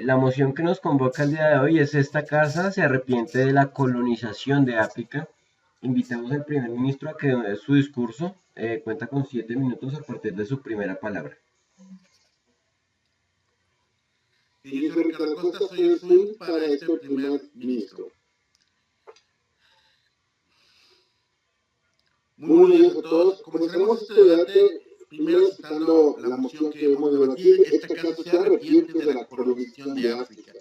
La moción que nos convoca el día de hoy es: esta casa se arrepiente de la colonización de África. Invitamos al primer ministro a que dé su discurso. Cuenta con 7 minutos a partir de su primera palabra. Yo soy Ricardo Costa, soy el swing para este primer ministro. Muy buenos días a todos. Comenzaremos este debate primero citando la moción que hemos debatido. Esta casa se arrepiente de la colonización de África.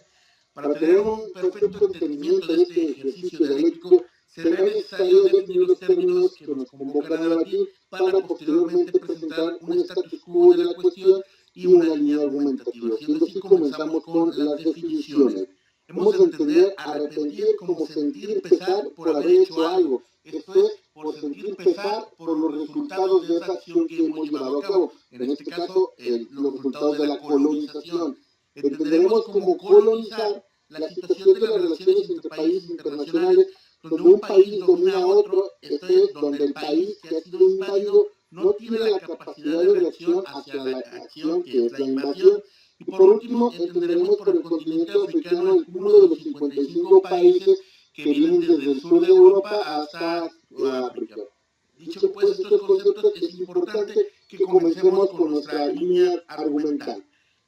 Para tener un perfecto entendimiento de este ejercicio dialéctico, será necesario definir los términos que nos convocan a debatir para posteriormente presentar un status quo de la cuestión y una línea argumentativa. Siendo así, comenzamos con las definiciones. Hemos de entender arrepentir como sentir pesar por haber hecho algo. Esto es, por sentir pesar por los resultados de esa acción que hemos llevado a cabo. En este caso, los resultados de la colonización. Entenderemos como colonizar la situación de las relaciones entre países internacionales, donde un país domina a otro, esto es, donde el país que ha sido invadido no tiene la capacidad de reacción hacia la acción que es la invasión. Y por último, entenderemos por el continente africano el cúmulo de los 55 países que vienen desde el sur de Europa hasta África. Dicho pues estos conceptos, es importante que comencemos con nuestra línea argumental.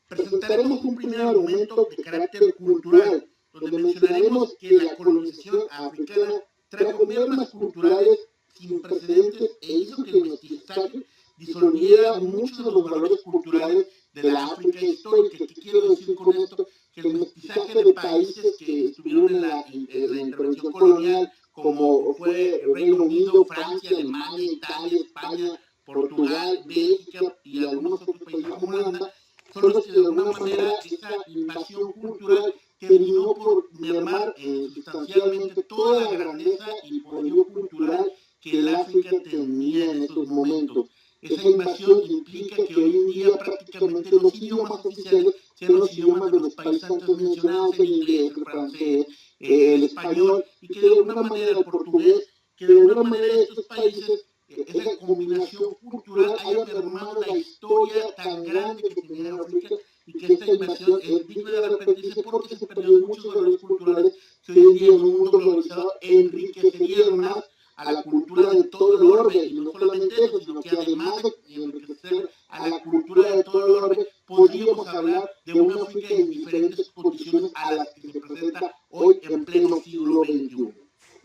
Presentaremos un primer argumento de carácter cultural, donde mencionaremos que la colonización africana trajo mermas culturales sin precedentes e hizo que el mestizaje disolviera muchos de los valores culturales de la África histórica. ¿Qué quiero decir con esto? Que el mestizaje de países que estuvieron en la intervención colonial, como fue el Reino Unido, Francia, Alemania, Italia, España, Portugal, Bélgica y algunos otros países como Holanda, son los que de alguna manera esa invasión cultural terminó por mermar sustancialmente toda la grandeza y poderío cultural que el África tenía en esos momentos. Esa invasión implica que hoy en día prácticamente los idiomas oficiales sean los idiomas de los países antes mencionados, el inglés, el francés, el español, y que de alguna manera el portugués, que de alguna manera estos países, esa combinación cultural haya mermado la historia tan grande que tenía África, y que esta invasión es digna de arrepentirse porque se perdieron muchos valores culturales que hoy en día en un mundo globalizado enriquecerían más a la cultura de todo el orbe, y no solamente eso, sino que además de enriquecer a la cultura de todo el orbe, podríamos hablar de una África en diferentes condiciones a las que se presenta hoy en pleno siglo XXI.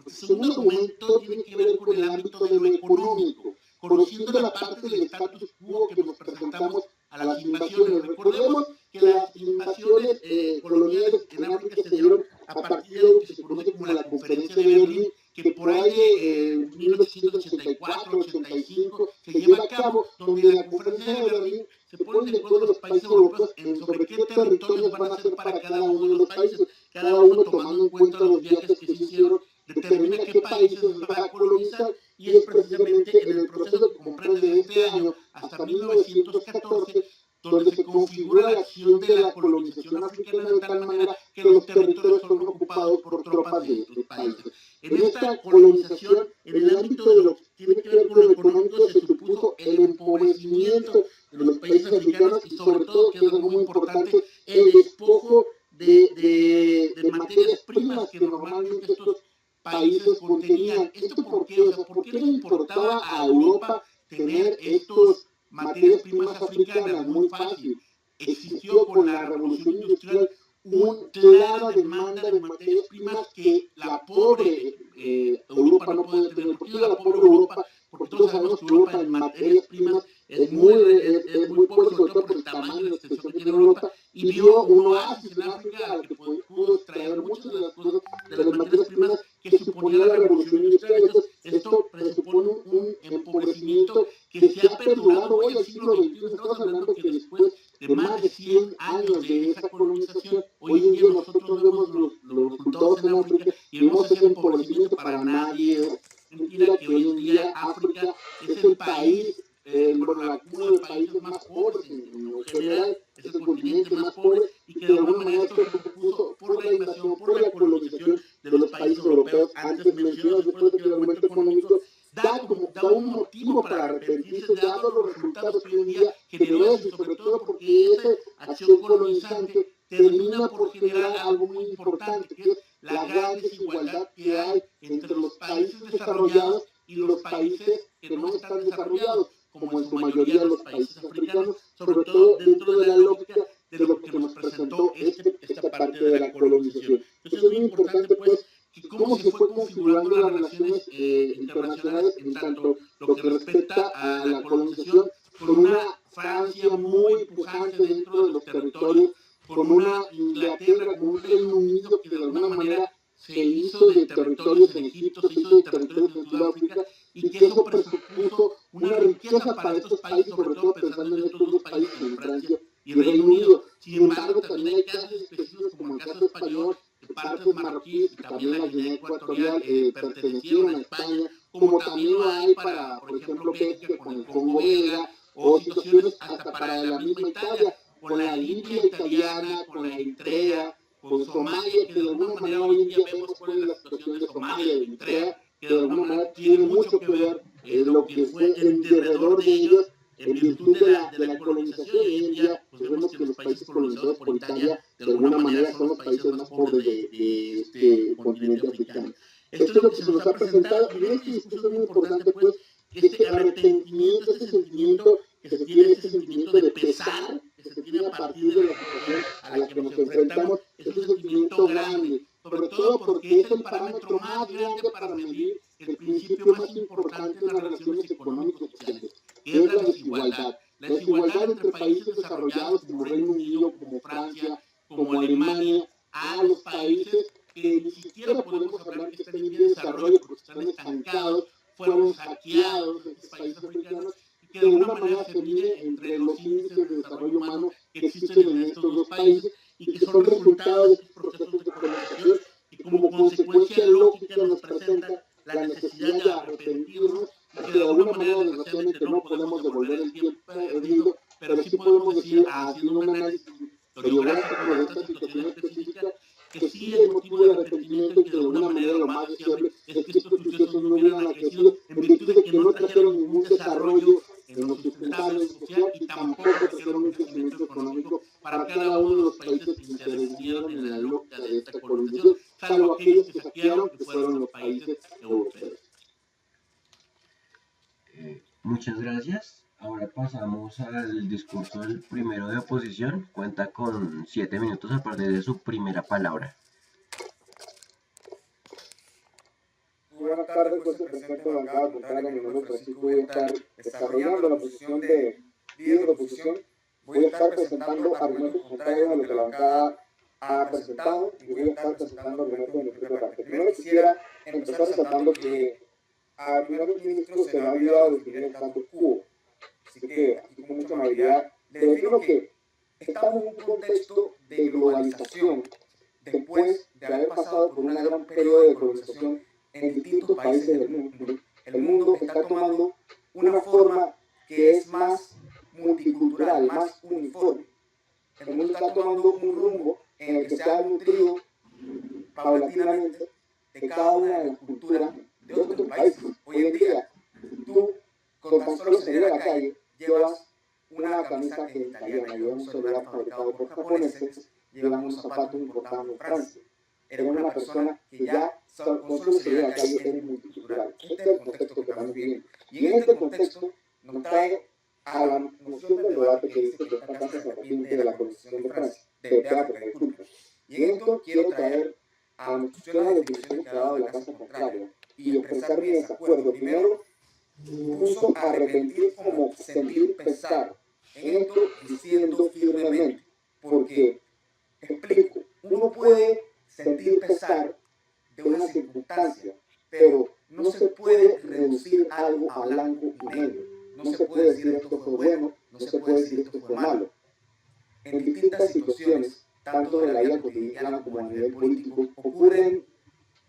El segundo argumento tiene que ver con el ámbito de lo económico, conociendo la parte del status quo que nos presentamos a las invasiones. Recordemos que las invasiones coloniales en África se dieron a partir de lo que se conoce como la Conferencia de Berlín, que por ahí de 1984-85 se lleva a cabo, donde en la Conferencia de Berlín se ponen de acuerdo los países europeos sobre qué territorios van a ser para cada uno de los países, cada uno tomando en cuenta los viajes que se hicieron, determina qué países va a colonizar, y es precisamente en el proceso que comprende de este año hasta 1914 donde se configura la acción de la colonización africana de tal manera que los territorios son ocupados por tropas de estos países. En esta colonización, en el ámbito de lo que tiene que ver con lo económico, se supuso el empobrecimiento de los países africanos y sobre todo, que es algo muy importante, el despojo de materias primas que normalmente estos países contenían. ¿Esto por qué? O sea, ¿por qué le importaba a Europa tener estos materias primas africanas? Muy fácil. Existió con la revolución industrial una clara demanda de materias primas que la pobre Europa no puede tener. ¿Por qué la pobre Europa? Porque todos sabemos que Europa en materias primas es muy pobre, sobre todo por el tamaño y la extensión que tiene Europa, y vio un oasis en África al que pudo extraer muchas de las cosas, de las materias primas que suponía la revolución industrial. Entonces, esto presupone un empobrecimiento que se ha perdurado hoy en el siglo XXI. Estamos hablando que después de más de 100 años de esa colonización, hoy en día nosotros vemos los resultados en África y vemos ese empobrecimiento. Para nadie es mentira que hoy en día África es el país, la cúpula de países más pobres en lo general, es el continente más pobre, y que de alguna manera esto se propuso por la invasión, por la colonización de los países europeos antes mencionados. Después de que el aumento económico da un motivo para arrepentirse, dado los resultados que hoy en día generó eso, y sobre todo porque esa acción colonizante termina termina por generar algo muy importante, que es la gran desigualdad que hay entre los países desarrollados y los países que no están desarrollados, como en su mayoría los países africanos, sobre todo dentro de la lógica de lo que nos presentó esta parte de la colonización. Entonces es muy importante, pues, que cómo se fue configurando las relaciones internacionales en tanto lo que respecta a la colonización, con una Francia muy pujante dentro de los territorios, con una Inglaterra, con un Reino Unido que de alguna manera se hizo de territorios en Egipto, se hizo de territorios en Sudáfrica, y que eso presupuso una riqueza para estos países, sobre todo pensando en estos dos países, en Francia y Reino Unido. Sin embargo, también hay casos específicos, como el caso español, de partes marroquíes y también la Guinea Ecuatorial pertenecieron a España, como también lo hay para, por ejemplo, Bélgica con el Congo belga, o situaciones hasta para la misma Italia, con la India italiana, con la Eritrea, con Somalia, que de alguna manera hoy en día vemos cuál es la situación de Somalia y de Eritrea, que de alguna manera tiene mucho que ver lo que fue el derredor de ellos en virtud de la colonización, y hoy en día pues vemos que los países colonizados por Italia de alguna manera son los países más pobres de este continente africano. Esto es lo que se nos ha presentado, y en este discurso es muy importante, pues, este arrepentimiento, este sentimiento que se tiene, este sentimiento de pesar que se tiene a partir de la situación a la que nos enfrentamos, es un sentimiento grande, sobre todo porque es el parámetro más grande para medir el principio más importante en las relaciones económico-sociales, que es la desigualdad. La desigualdad entre países desarrollados como Reino Unido, como Francia, como Alemania, a los países que ni siquiera podemos hablar que están en vía de desarrollo porque están estancados, fueron saqueados estos países africanos, y que de alguna manera se mide entre los índices de desarrollo humano que existen en estos dos países y que son resultado de estos procesos de colonización, y como consecuencia lógica nos presenta la necesidad de arrepentirnos, y que de alguna manera desgraciadamente no podemos devolver el tiempo perdido, pero sí podemos decir, haciendo un análisis historiográfico de esta situación específica, que sí es motivo de arrepentimiento, y que de alguna manera lo más deseable es que estos sucesos no hubieran acontecido en virtud de que no trajeron ningún desarrollo en lo sustentable social, y tampoco trajeron un crecimiento económico para cada uno de los países que intervinieron en la lógica de esta colonización, salvo aquellos que saquearon, que fueron los países europeos. Muchas gracias. Ahora pasamos al discurso del primero de oposición. Cuenta con 7 minutos a partir de su primera palabra. Buenas tardes, pues presidente de la bancada contraria, mi nombre es Francisco. Voy a estar desarrollando la posición de líder de oposición. Voy a estar presentando argumentos contrarios a lo que la bancada ha presentado, y voy a estar presentando argumentos de mi propia parte. Primero quisiera empezar resaltando que al primer ministro se le ha olvidado definir el status quo. Así que aquí con mucha amabilidad le defino que estamos en un contexto de globalización después de haber pasado por un gran periodo de colonización en distintos países del mundo. El mundo está tomando una forma que es más multicultural, más uniforme. El mundo está tomando un rumbo en el que se ha nutrido paulatinamente de cada una de las culturas de otros países. Hoy en día, tú con tan solo salir a la calle llevas una camisa que es italiana, llevas un celular fabricado por japoneses, llevas unos zapatos importados de Francia. Eres una persona que ya con solo salir a la calle eres multicultural. Este es el contexto que estamos viviendo. Y en este contexto nos trae a la noción del debate que dice que esta casa se arrepiente de la colonización de Francia, de África, disculpe. Y en esto quiero traer a la noción de las definiciones que ha dado de la casa contraria y expresar mi desacuerdo. Primero, puso arrepentir como sentir pesar. En esto diciendo firmemente, porque, explico, uno puede sentir pesar de una circunstancia, pero no se puede reducir algo a blanco y negro. No se puede decir esto fue bueno, no se puede decir esto fue malo. En distintas situaciones, tanto de la vida cotidiana como a nivel político, ocurren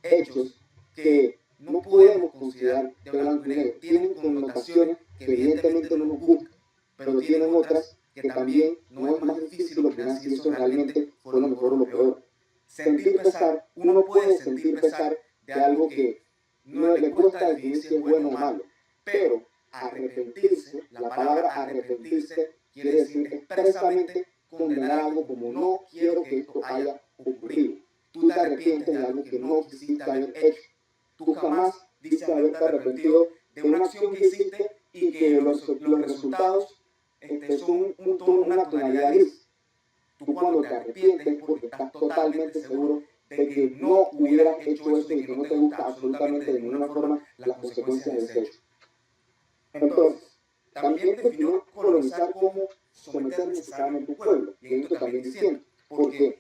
hechos que no podemos considerar de blanco y negro. Tienen connotaciones que evidentemente no nos gustan, pero tienen otras que también no es más difícil opinar si eso realmente fue lo mejor o lo peor. Sentir pesar, uno no puede sentir pesar de algo que no le cuesta definir si es bueno o malo, pero arrepentirse, la palabra arrepentirse quiere decir expresamente condenar algo como no quiero que esto haya ocurrido. Tú te arrepientes de algo que no quisiste haber hecho. Tú jamás dices haberte arrepentido de una acción que hiciste y que los resultados son una tonalidad gris. Tú cuando te arrepientes es porque estás totalmente seguro de que no hubieras hecho eso y que no te gusta absolutamente de ninguna forma las consecuencias de ese hecho. Entonces, también definió colonizar como someter necesariamente un pueblo, y esto también diciendo, porque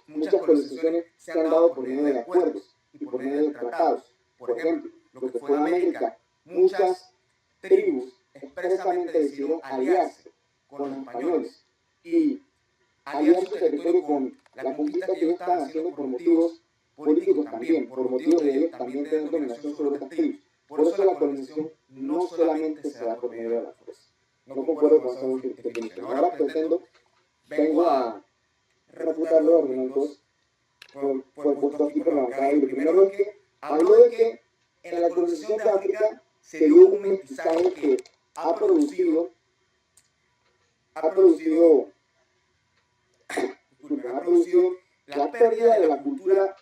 muchas colonizaciones se han dado por medio de acuerdos y por medio de tratados. Por ejemplo, lo que fue en América, muchas tribus expresamente decidieron aliarse con los españoles y aliar su territorio con la conquista que ellos estaban haciendo por motivos políticos también, por motivos de ellos también tener dominación sobre otras tribus. Por eso la colonización no solamente se da por medio de la fuerza. No concuerdo con esa definición. Ahora vengo a refutar los argumentos puestos aquí por la bancada. Y lo primero es que habló de que en la colonización de África se dio un mestizaje que ha producido la pérdida de la cultura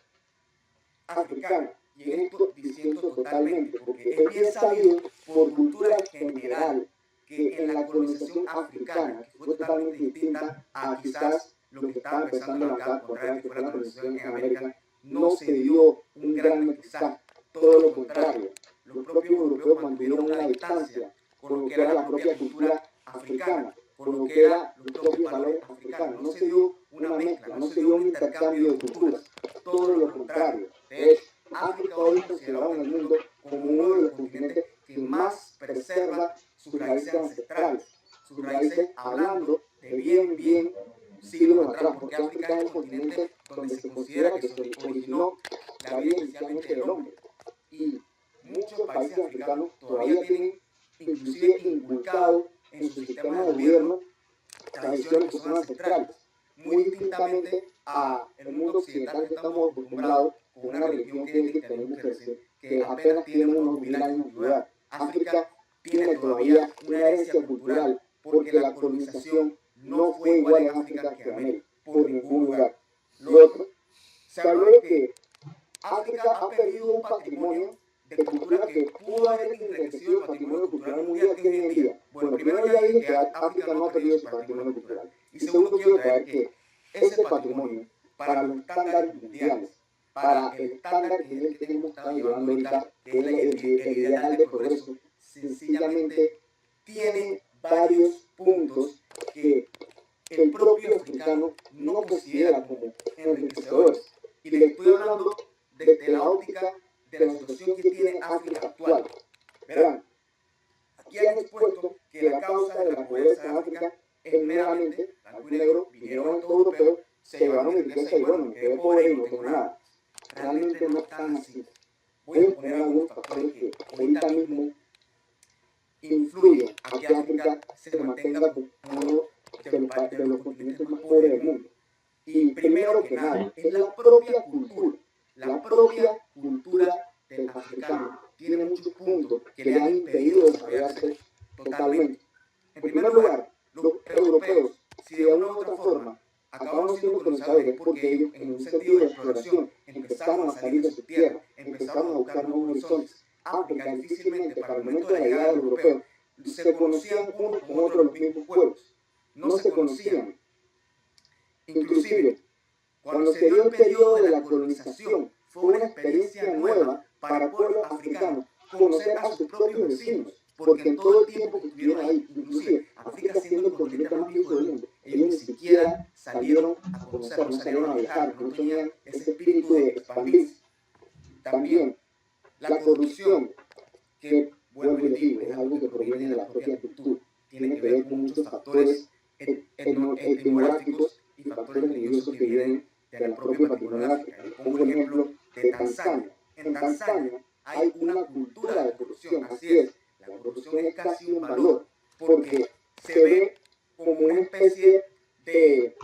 africana. Y en esto diciendo totalmente, porque es bien sabido por cultura general que en la colonización africana, que fue totalmente distinta a quizás lo que estaba empezando la bancada contraria, que fue la colonización en América, no se dio un gran mestizaje, todo lo contrario. Los propios europeos mantuvieron una distancia con lo que era la propia cultura africana, con lo que eran los propios valores africanos. No se dio una mezcla, no se dio un intercambio de culturas, todo lo contrario. De hecho, África hoy es considerado en el mundo como uno de los continentes que más preserva sus raíces ancestrales, sus raíces hablando de bien siglos atrás, porque África es el continente donde se considera que se originó la vida inicialmente del hombre. Y muchos países africanos todavía tienen inclusive inculcado en su sistema de gobierno tradiciones que son ancestrales, muy distintamente al mundo occidental que estamos acostumbrados con una religión que es el cristianismo que apenas tiene unos 1000 años de antigüedad. África tiene todavía una herencia cultural porque la colonización no fue igual en África que en América, por ningún lugar. Lo otro, se habló de que África ha perdido un patrimonio de cultura que pudo haber enriquecido el patrimonio cultural mundial que es hoy en día. Bueno, primero ya dije que África no ha perdido su patrimonio cultural. Y segundo, quiero traer que ese patrimonio, para los estándares mundiales, para el estándar que es el que hemos estado llevando ahorita, que es el ideal de progreso, sencillamente tiene varios puntos que el propio africano no considera como enriquecedores. Y le estoy hablando desde la óptica de la situación que tiene África actual. Verán, aquí han expuesto que la causa de la pobreza en África es meramente blanco y negro, vinieron estos europeos, se llevaron mi riqueza y bueno, me quedé pobre y no tengo nada. Realmente no es tan así. Voy a exponer algunos factores que ahorita mismo influyen a que África se mantenga como uno de los continentes más pobres del mundo. Y primero que nada, es la propia cultura. La propia cultura del africano tiene muchos puntos que le han impedido desarrollarse totalmente. En primer lugar, los europeos, si de una u otra forma acabaron siendo colonizadores, porque ellos, en un sentido de exploración, empezaron a salir de su tierra, empezaron a buscar nuevos horizontes. África, difícilmente, para el momento de la llegada de los europeos, se conocían unos con otros los mismos pueblos. No se conocían. Inclusive, cuando se dio el periodo de la colonización, fue una experiencia nueva para el pueblo africano conocer a sus propios vecinos, porque en todo el tiempo que estuvieron ahí, inclusive África siendo el continente más viejo del mundo, ellos ni siquiera salieron a conocer, no salieron a viajar, no tenían ese espíritu de expandirse. También, la corrupción, que vuelvo y les digo, es algo que proviene de la propia cultura, tiene que ver con muchos factores etnográficos y factores religiosos que vienen de la propia patrimonio de África. Les pongo el ejemplo de Tanzania. En Tanzania hay una cultura de corrupción, así es, la corrupción es casi un valor, porque se ve como una especie de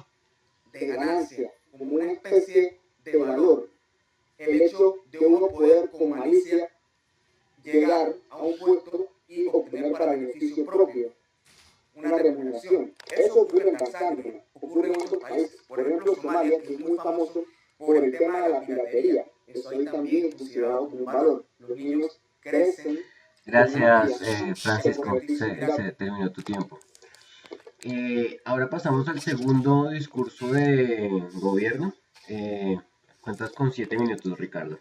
ganancia, como una especie de valor, el hecho de uno poder con malicia llegar a un puesto y obtener para beneficio propio una remuneración. Eso ocurre en Tanzania, ocurre famoso por el tema de la piratería. Eso ahí también es considerado como un valor. Los niños crecen. Gracias, Francisco. Se terminó tu tiempo. Ahora pasamos al segundo discurso de gobierno. Cuentas con 7 minutos, Ricardo.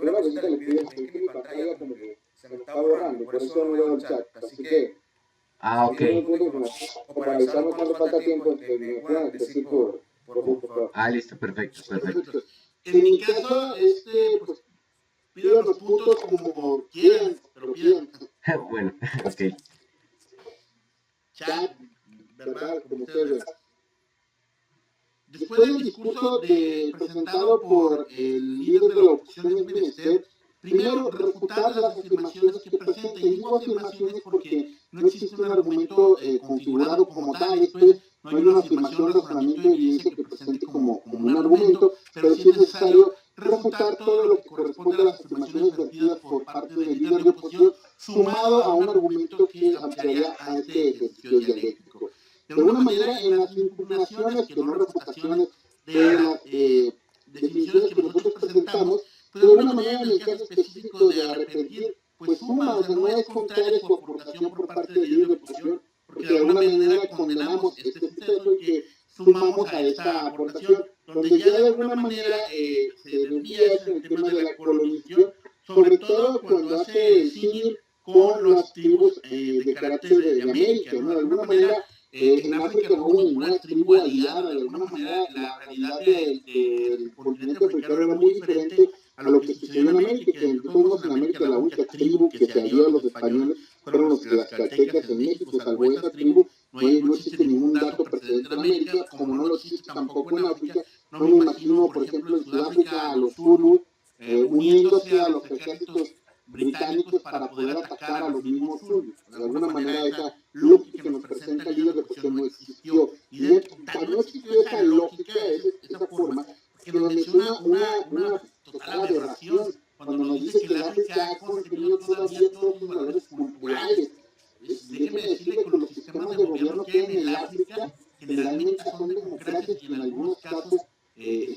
Una cosita le pido, es que mi pantalla como que se me está borrando, por eso no veo el chat. Así que, ok. O para avisarnos cuando falta tiempo, me puedan decir por favor. Listo, perfecto. En mi caso, pues, pidan los puntos como quieran, pero pidan. Bueno, ok. Chat, ¿verdad? Como ustedes vean. Después del discurso presentado por el líder de la oposición, es menester, primero, refutar las afirmaciones que presenta. Y digo afirmaciones porque no existe un argumento configurado como tal, esto es, no hay una afirmación, razonamiento y evidencia que presente como un argumento, pero sí es necesario refutar todo lo que corresponde a las afirmaciones vertidas por parte del líder de oposición, sumado a un argumento que ampliaría a este ejercicio dialéctico. De alguna manera, en las impugnaciones, que no refutaciones, de las definiciones que nosotros presentamos, pues de alguna manera en el caso específico de arrepentir, pues suma, o sea, no es contraria su aportación por parte del líder de oposición, porque de alguna manera condenamos este suceso y que sumamos a esta aportación, donde ya de alguna manera se desvía en el tema de la colonización, sobre todo cuando hace símil con las tribus de carácter de América, ¿no? De alguna manera, en África no hubo ninguna tribu aliada, de alguna manera la realidad del continente africano era muy diferente a lo que sucedió en América, que todos en América la única tribu que se alió a los españoles fueron las caltecas en México. Salvo esa tribu, no existe ningún dato precedente en América, como no lo existe tampoco en África. No me imagino, por ejemplo, en Sudáfrica a los Zulu uniéndose a los ejércitos británicos para poder atacar a los mismos Zulu. De alguna manera esa lógica que nos presenta el líder de oposición no existió. Y no existió esa lógica, esa forma, que nos menciona una total aberración cuando nos dice que el África ha contenido todavía todos sus valores culturales. Déjeme decirle que los sistemas de gobierno que hay en el África generalmente son democracias y en algunos casos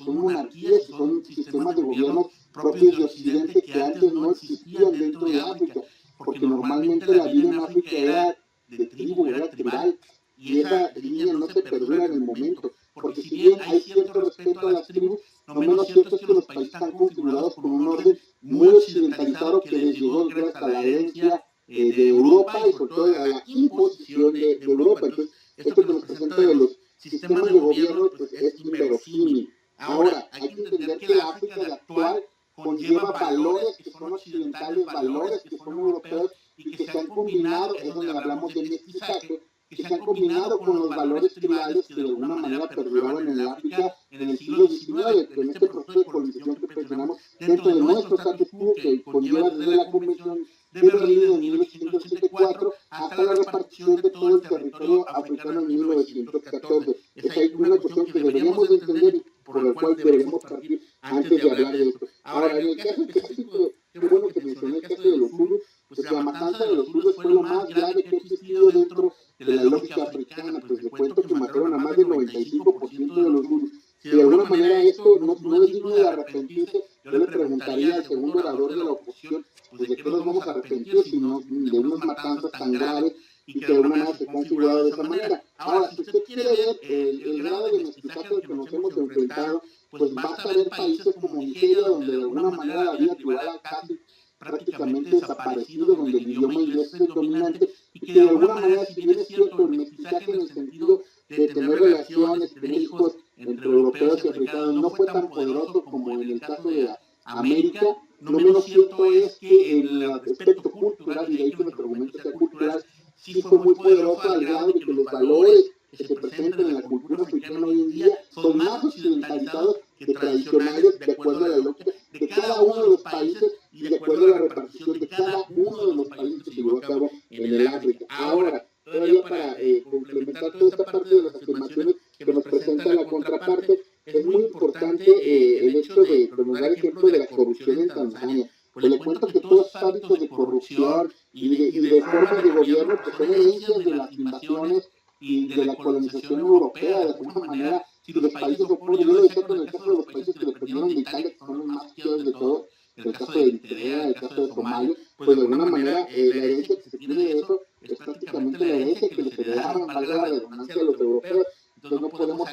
son monarquías, son sistemas de gobierno propios de Occidente que antes no existían dentro de África, porque normalmente la vida en África era de tribu, era tribal, y esa línea no se perdura en el momento, porque si bien hay cierto respeto a las tribus, lo menos cierto es que los países están configurados con un orden muy occidentalizado que les llegó gracias a la herencia de Europa y sobre todo a la imposición de Europa. Entonces, esto que nos presenta de los sistemas de gobierno pues, es inverosímil. Ahora, hay que entender que la África de actual conlleva valores que son occidentales, valores que son europeos y que se han combinado, es donde hablamos de mestizaje, que se han combinado con los valores tribales que de alguna manera perduraban en el África en el siglo XIX, en este proceso de colonización que mencionamos dentro de nuestro status quo, que conlleva desde la Convención de Berlín en 1884 hasta la repartición de todo el territorio africano en 1914. Es ahí una cuestión que deberíamos entender y por la cual deberíamos partir antes de hablar de esto. Ahora, en el caso específico, qué bueno que mencioné el caso de los Zulus, pues la matanza de los Zulus fue lo más grave que ha existido dentro de la lógica africana, pues les cuento que mataron a más del 95% de los Zulus. Si de alguna manera esto no es digno de arrepentirse, yo le preguntaría al segundo orador de la oposición, pues de qué nos vamos a arrepentir si no de unas matanzas tan graves y que de alguna manera se ha configurado de esa manera. Ahora, si usted quiere ver el grado de mestizaje al que nos hemos enfrentado, pues basta ver países como Nigeria, donde de alguna manera la vida tribal ha casi prácticamente desaparecido, donde el idioma inglés es el dominante y que de alguna manera, si bien es cierto, el mestizaje en el sentido de tener relaciones, tener hijos entre europeos y africanos no fue tan poderoso como en el caso de América, no menos cierto es que en el aspecto cultural, y de ahí que nuestro argumento sea cultural, sí fue muy poderoso al grado de que los valores que se presentan en la cultura africana hoy en día son más occidentalizados que tradicionales de acuerdo a la lógica de cada uno de los países y de acuerdo a la repartición de cada uno de los países que se llevó a cabo en el África. Ahora, todavía para complementar toda esta parte de las afirmaciones que nos presenta la contraparte, es muy importante el hecho de dar ejemplo de la corrupción en Tanzania. Pues le cuento que todos los hábitos de corrupción y de formas de gobierno pues son herencias de las invasiones y de la colonización europea. De alguna manera si los países oponen, yo lo decía con el caso de los países que dependieron de Italia, que son los más izquierdos de todos, el caso de Eritrea, el caso de Somalia, pues de alguna manera la herencia que se tiene de eso es prácticamente la herencia que les heredaron, valga la redundancia, a los europeos. Entonces no podemos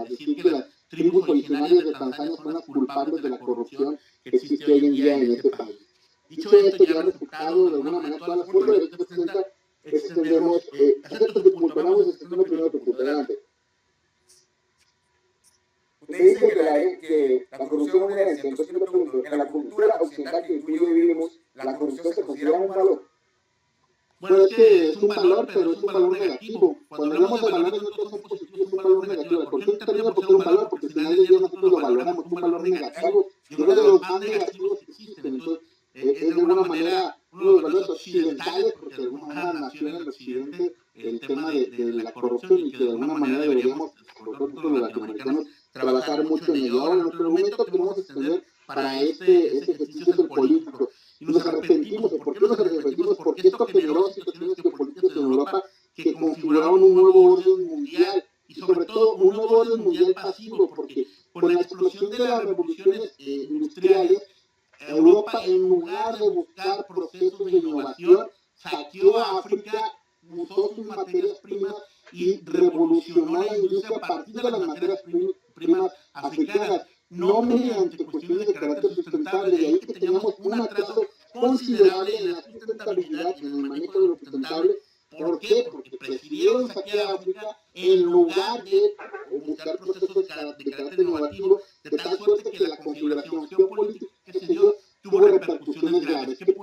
decir que las tribus originarias de Tanzania son las culpables de la corrupción que existe hoy en día en ese país. Dicho esto, ya resultado de alguna manera todas las pruebas que usted presenta, extendemos, acepto su punto, vamos extendiendo primero tu punto, adelante. Usted dice que la corrupción es una herencia, entonces yo le pregunto, en la cultura occidental que tú y yo vivimos, ¿la corrupción se considera un valor? Bueno, es que es un valor, pero es un valor negativo. Cuando hablamos de valores, no todos son positivos, es un valor negativo. ¿Por qué no termina por ser un valor? Porque al final del día nosotros lo valoramos, es un valor negativo. Yo creo que de los más negativos que existen. Entonces, es de alguna manera uno de los valores occidentales, porque de alguna manera nació en el occidente el tema de la corrupción y que de alguna manera deberíamos, nosotros los latinoamericanos, trabajar mucho en ello. Ahora, en nuestro momento que vamos a extender para este ejercicio es el político. Y nos arrepentimos. ¿Por qué nos arrepentimos? Porque esto generó situaciones geopolíticas en Europa que configuraron un nuevo orden mundial y sobre todo un nuevo orden mundial pasivo, porque con la explosión de las revoluciones industriales, Europa, en lugar de buscar procesos de innovación, saqueó a África, usó sus materias primas y revolucionó la industria a partir de las materias primas africanas, no mediante cuestiones de carácter sustentable. De ahí que teníamos un atraso considerable en la sustentabilidad y en el manejo de lo sustentable. ¿Por qué? Porque prefirieron saquear a África en lugar de buscar procesos de carácter innovativo, de tal suerte que la configuración geopolítica que se dio tuvo repercusiones graves. ¿Qué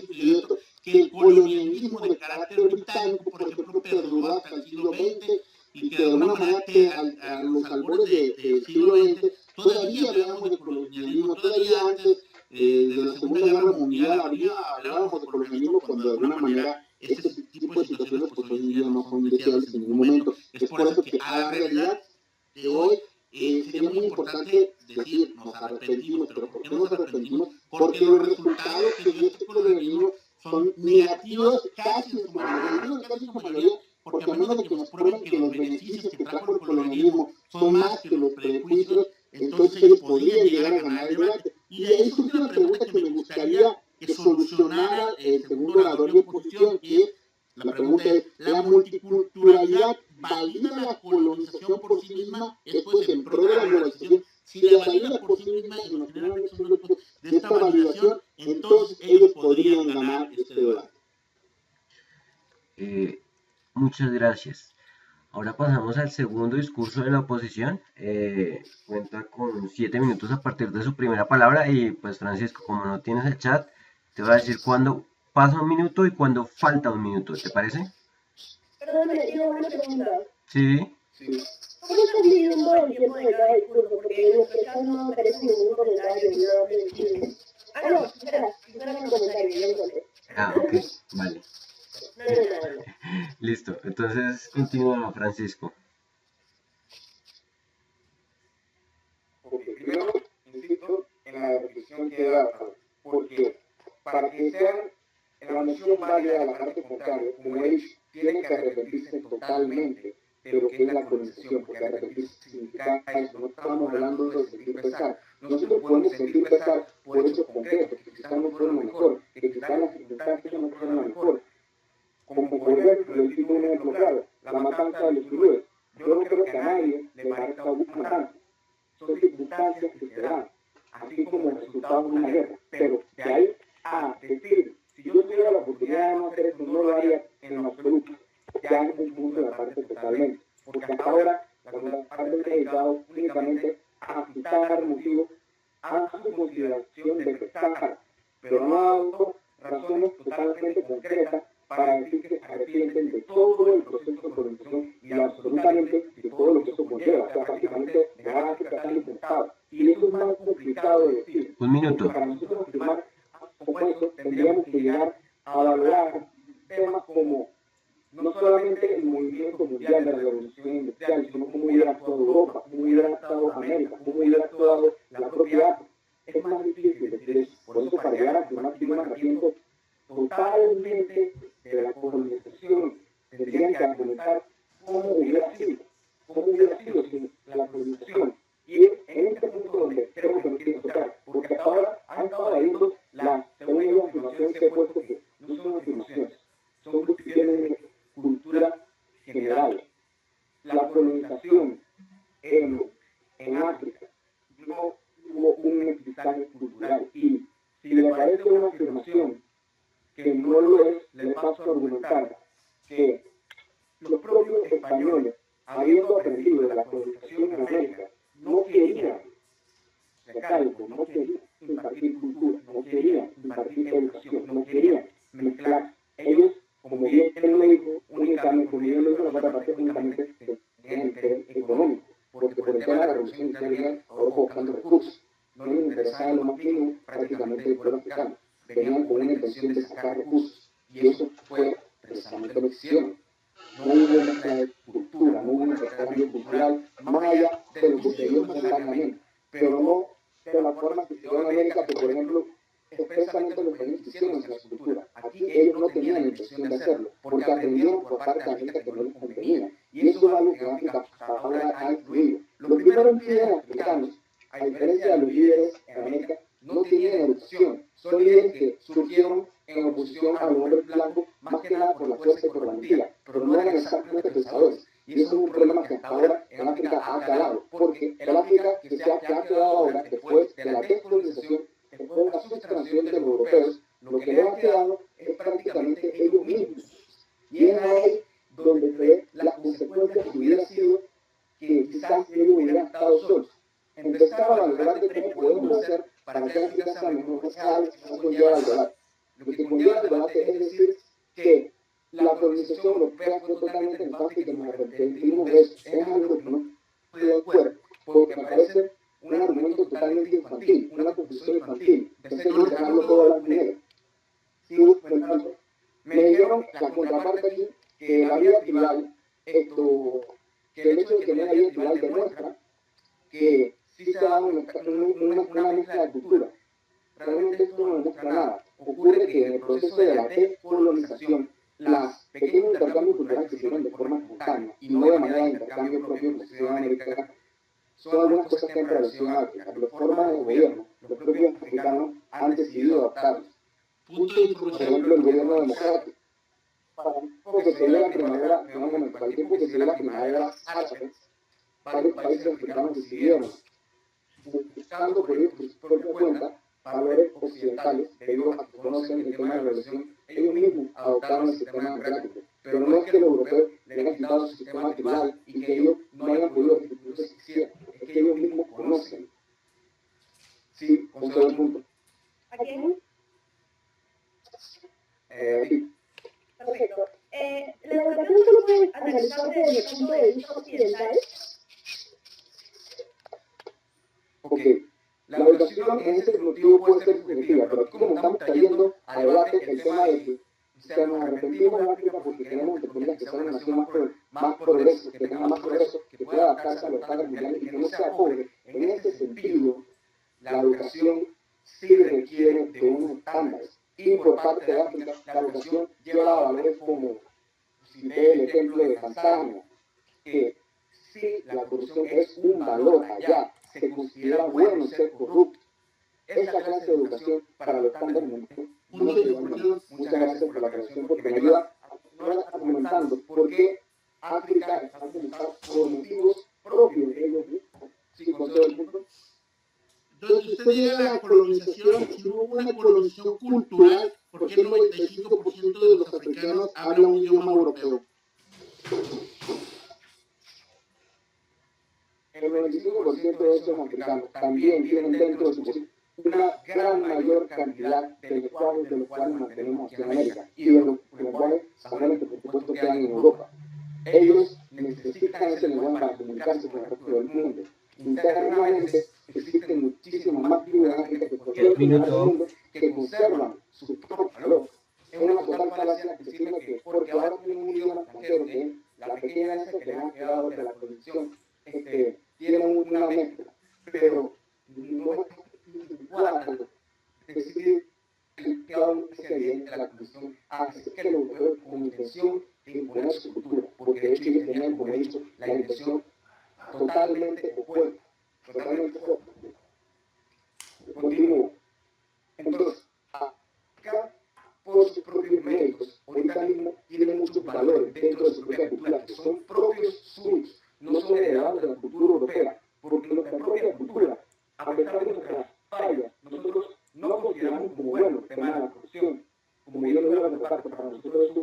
sucedió esto? Que el colonialismo de carácter británico, por ejemplo, perduró hasta el siglo XX y que de alguna manera que a los albores del siglo XX todavía hablábamos de colonialismo, todavía antes de la Segunda Guerra Mundial hablábamos de colonialismo cuando de alguna manera este tipo de situaciones pues hoy en día no son deseables en ningún momento. Es por eso que a la realidad de hoy sería muy importante decir, nos arrepentimos, pero ¿por qué nos arrepentimos? Porque los resultados que dio este colonialismo son negativos casi en su mayoría, porque a menos de que nos prueben que los beneficios que trajo el colonialismo son más que los prejuicios, entonces ellos podrían llegar a ganar el debate. Y de ahí surge una pregunta que me gustaría que solucionara el segundo orador de oposición, que es, la pregunta es, ¿la multiculturalidad valida la colonización por sí misma? Es pues en pro de la globalización. Si la valida por sí misma y nos generan de esta validación, entonces ellos podrían ganar este debate. Muchas gracias. Ahora pasamos al segundo discurso de la oposición. Cuenta con 7 minutos a partir de su primera palabra y pues Francisco, como no tienes el chat, te voy a decir cuándo pasa un minuto y cuándo falta un minuto, ¿te parece? Perdón, me tengo una pregunta. Sí. ¿Cómo estás midiendo el tiempo de cada discurso? Porque en nuestro chat no aparece ningún comentario ni nada de eso. Ah, no, espera un comentario, ya lo encontré. Ok, vale. No. Listo, entonces continúa Francisco. Primero, insisto en la reflexión que he dado, porque para que sea la moción válida a la parte contraria, como he dicho, tiene que arrepentirse totalmente de lo que es la colonización, porque arrepentirse significa eso, no estamos hablando de sentir pesar. Nosotros podemos sentir pesar por hechos concretos, que quizás no fueron lo mejor, que quizás las circunstancias no fueron lo mejor. Como por ejemplo, le digo un ejemplo claro, la matanza de los zulúes. Yo no creo que a nadie le parezca una matanza. Son circunstancias que se dan, así como el resultado de una guerra. Pero de ahí a decir, si yo tuviera la oportunidad de no hacer eso, no lo haría en lo absoluto. Ya es un punto de la parte totalmente. Porque hasta ahora la parte se ha dedicado únicamente a citar motivos a su consideración de pesar, pero no ha dado razones totalmente concretas para decir que se arrepienten de todo el proceso de colonización y absolutamente de todo lo que eso conlleva, o sea, prácticamente dejar a África tan importado. Y eso es más complicado de decir. Un minuto. Para nosotros afirmar como eso, tendríamos que llegar a valorar temas como no solamente el movimiento mundial de la revolución industrial, sino cómo hubiera actuado Europa, cómo hubiera actuado América, cómo hubiera actuado la propia África. Es más difícil decir eso. Por eso, para llegar a afirmar que yo me arrepiento totalmente de la colonización, tendrían que argumentar cómo hubiera sido si la colonización África no hubo un mestizaje cultural. Y si le parece una afirmación que no lo es, le paso a argumentar que los propios españoles, habiendo aprendido de la colonización en América, no querían, recalco, no querían impartir cultura, no querían impartir educación, no querían mezclar. Ellos, como bien él lo dijo, únicamente, como bien lo dijo, la parte únicamente tenían interés económico, porque por el tema de la revolución industrial ahora buscando recursos. No les interesaba en lo más mínimo prácticamente el pueblo africano. Venían con una intención de sacar recursos. Y eso fue precisamente lo que hicieron. No hubo una mezcla de cultura, no hubo un intercambio cultural, más allá de lo que se dio momentáneamente, pero no de la forma que se dio en América, que por ejemplo, expresamente los países hicieron esa cultura. Aquí ellos no tenían la intención de hacerlo, porque aprendieron por parte de América que no les convenía. Y eso es algo que África ahora ha influido. Los primeros líderes africanos, a diferencia de los líderes en América, no tenían educación. Son líderes que surgieron en oposición a los hombres blancos, más que nada por la fuerza y por la mentira, pero no eran exactamente pensadores. Y eso es un problema que hasta ahora en África ha calado, porque el África que ha quedado ahora, después de la descolonización, después de la sustracción de los europeos, lo que le ha quedado es prácticamente ellos mismos. Y es ahí donde ve las consecuencias que hubiera sido que quizás ellos hubieran estado solos. Empezar a valorar de cómo podemos hacer para que África sea mejor, es algo que no conlleva el debate. Lo que conlleva el debate es decir que la colonización europea fue totalmente nefasta y que nos arrepentimos de eso. Es algo que no estoy de acuerdo, porque me parece un argumento totalmente infantil, una conclusión infantil. Pensé que dejarlo todo a la negro. Sigo pensando. Me dijeron la contraparte aquí que la vida tribal, que el hecho de que no haya vida tribal demuestra que sí se da una mezcla de cultura. Realmente esto no demuestra nada. Ocurre que en el proceso de la descolonización, las pequeños intercambios culturales que se hicieron de forma espontánea y no de manera de intercambio propio que se dio en América, son algunas cosas que en relación a África. Las formas de gobierno, los propios africanos han decidido adaptarlos. Punto de Por información. ejemplo, el gobierno democrático. Para el tiempo que se dio la primavera, para el tiempo que se dio la primavera árabe, varios países africanos decidieron, buscando por ellos por su propia cuenta, valores occidentales, debido a que conocen el tema de la revolución, ellos mismos adoptaron el sistema democrático. Pero no es que los europeos le hayan quitado su sistema tribal y que ellos no hayan podido restituirlo si quisieran, es que ellos mismos conocen. Sí, concedo un punto. ¿A quién? Sí. Perfecto. La educación solo puede analizarse desde el punto de vista occidental. Ok. La educación en ese motivo puede ser subjetiva, pero aquí como estamos trayendo a debate el tema de que nos arrepentimos de África porque queremos que sea una nación más progreso, que tenga más progreso, que pueda adaptarse a los estándares mundiales y que no sea pobre. En ese sentido, la educación sí requiere de unos estándares. Y por parte de África, la educación lleva valores como, si ve el ejemplo de Tanzania, que sí, la corrupción es un valor allá, se considera bueno ser corrupto. Esa clase de educación para los estándares mundiales no se lleva. Muchas gracias por la aclaración porque me ayuda a continuar argumentando por qué África está conquistada por motivos propios de ellos mismos. Sí, concedo el punto. Entonces, usted llega a la colonización, si hubo una colonización cultural, ¿por qué el 95% de los africanos hablan un idioma europeo? El 95% de esos africanos también tienen dentro de su posición una gran mayor cantidad de lenguajes de los cuales nos mantenemos aquí en América y de los lenguajes sajones que por supuesto quedan en Europa. Ellos necesitan ese lenguaje para comunicarse con el resto del mundo. Internamente existen muchísimas más tribus en África que cualquier otro lugar del mundo que conservan su propio valor. Es una total falacia decirme que porque ahora tienen un idioma extranjero que es la pequeña herencia que les han quedado de la colonización, tienen una mezcla, pero no es igual decir que aún es evidente la Constitución hace que los europeos con intención de imponer su cultura, porque de hecho ellos tenían, como he dicho, la intención totalmente opuesta, totalmente opuesta. Continúo. Entonces, acá, por sus propios méritos, ahorita mismo tienen muchos valores dentro de su propia cultura que son propios suyos, no son heredados de la cultura europea, porque nuestra propia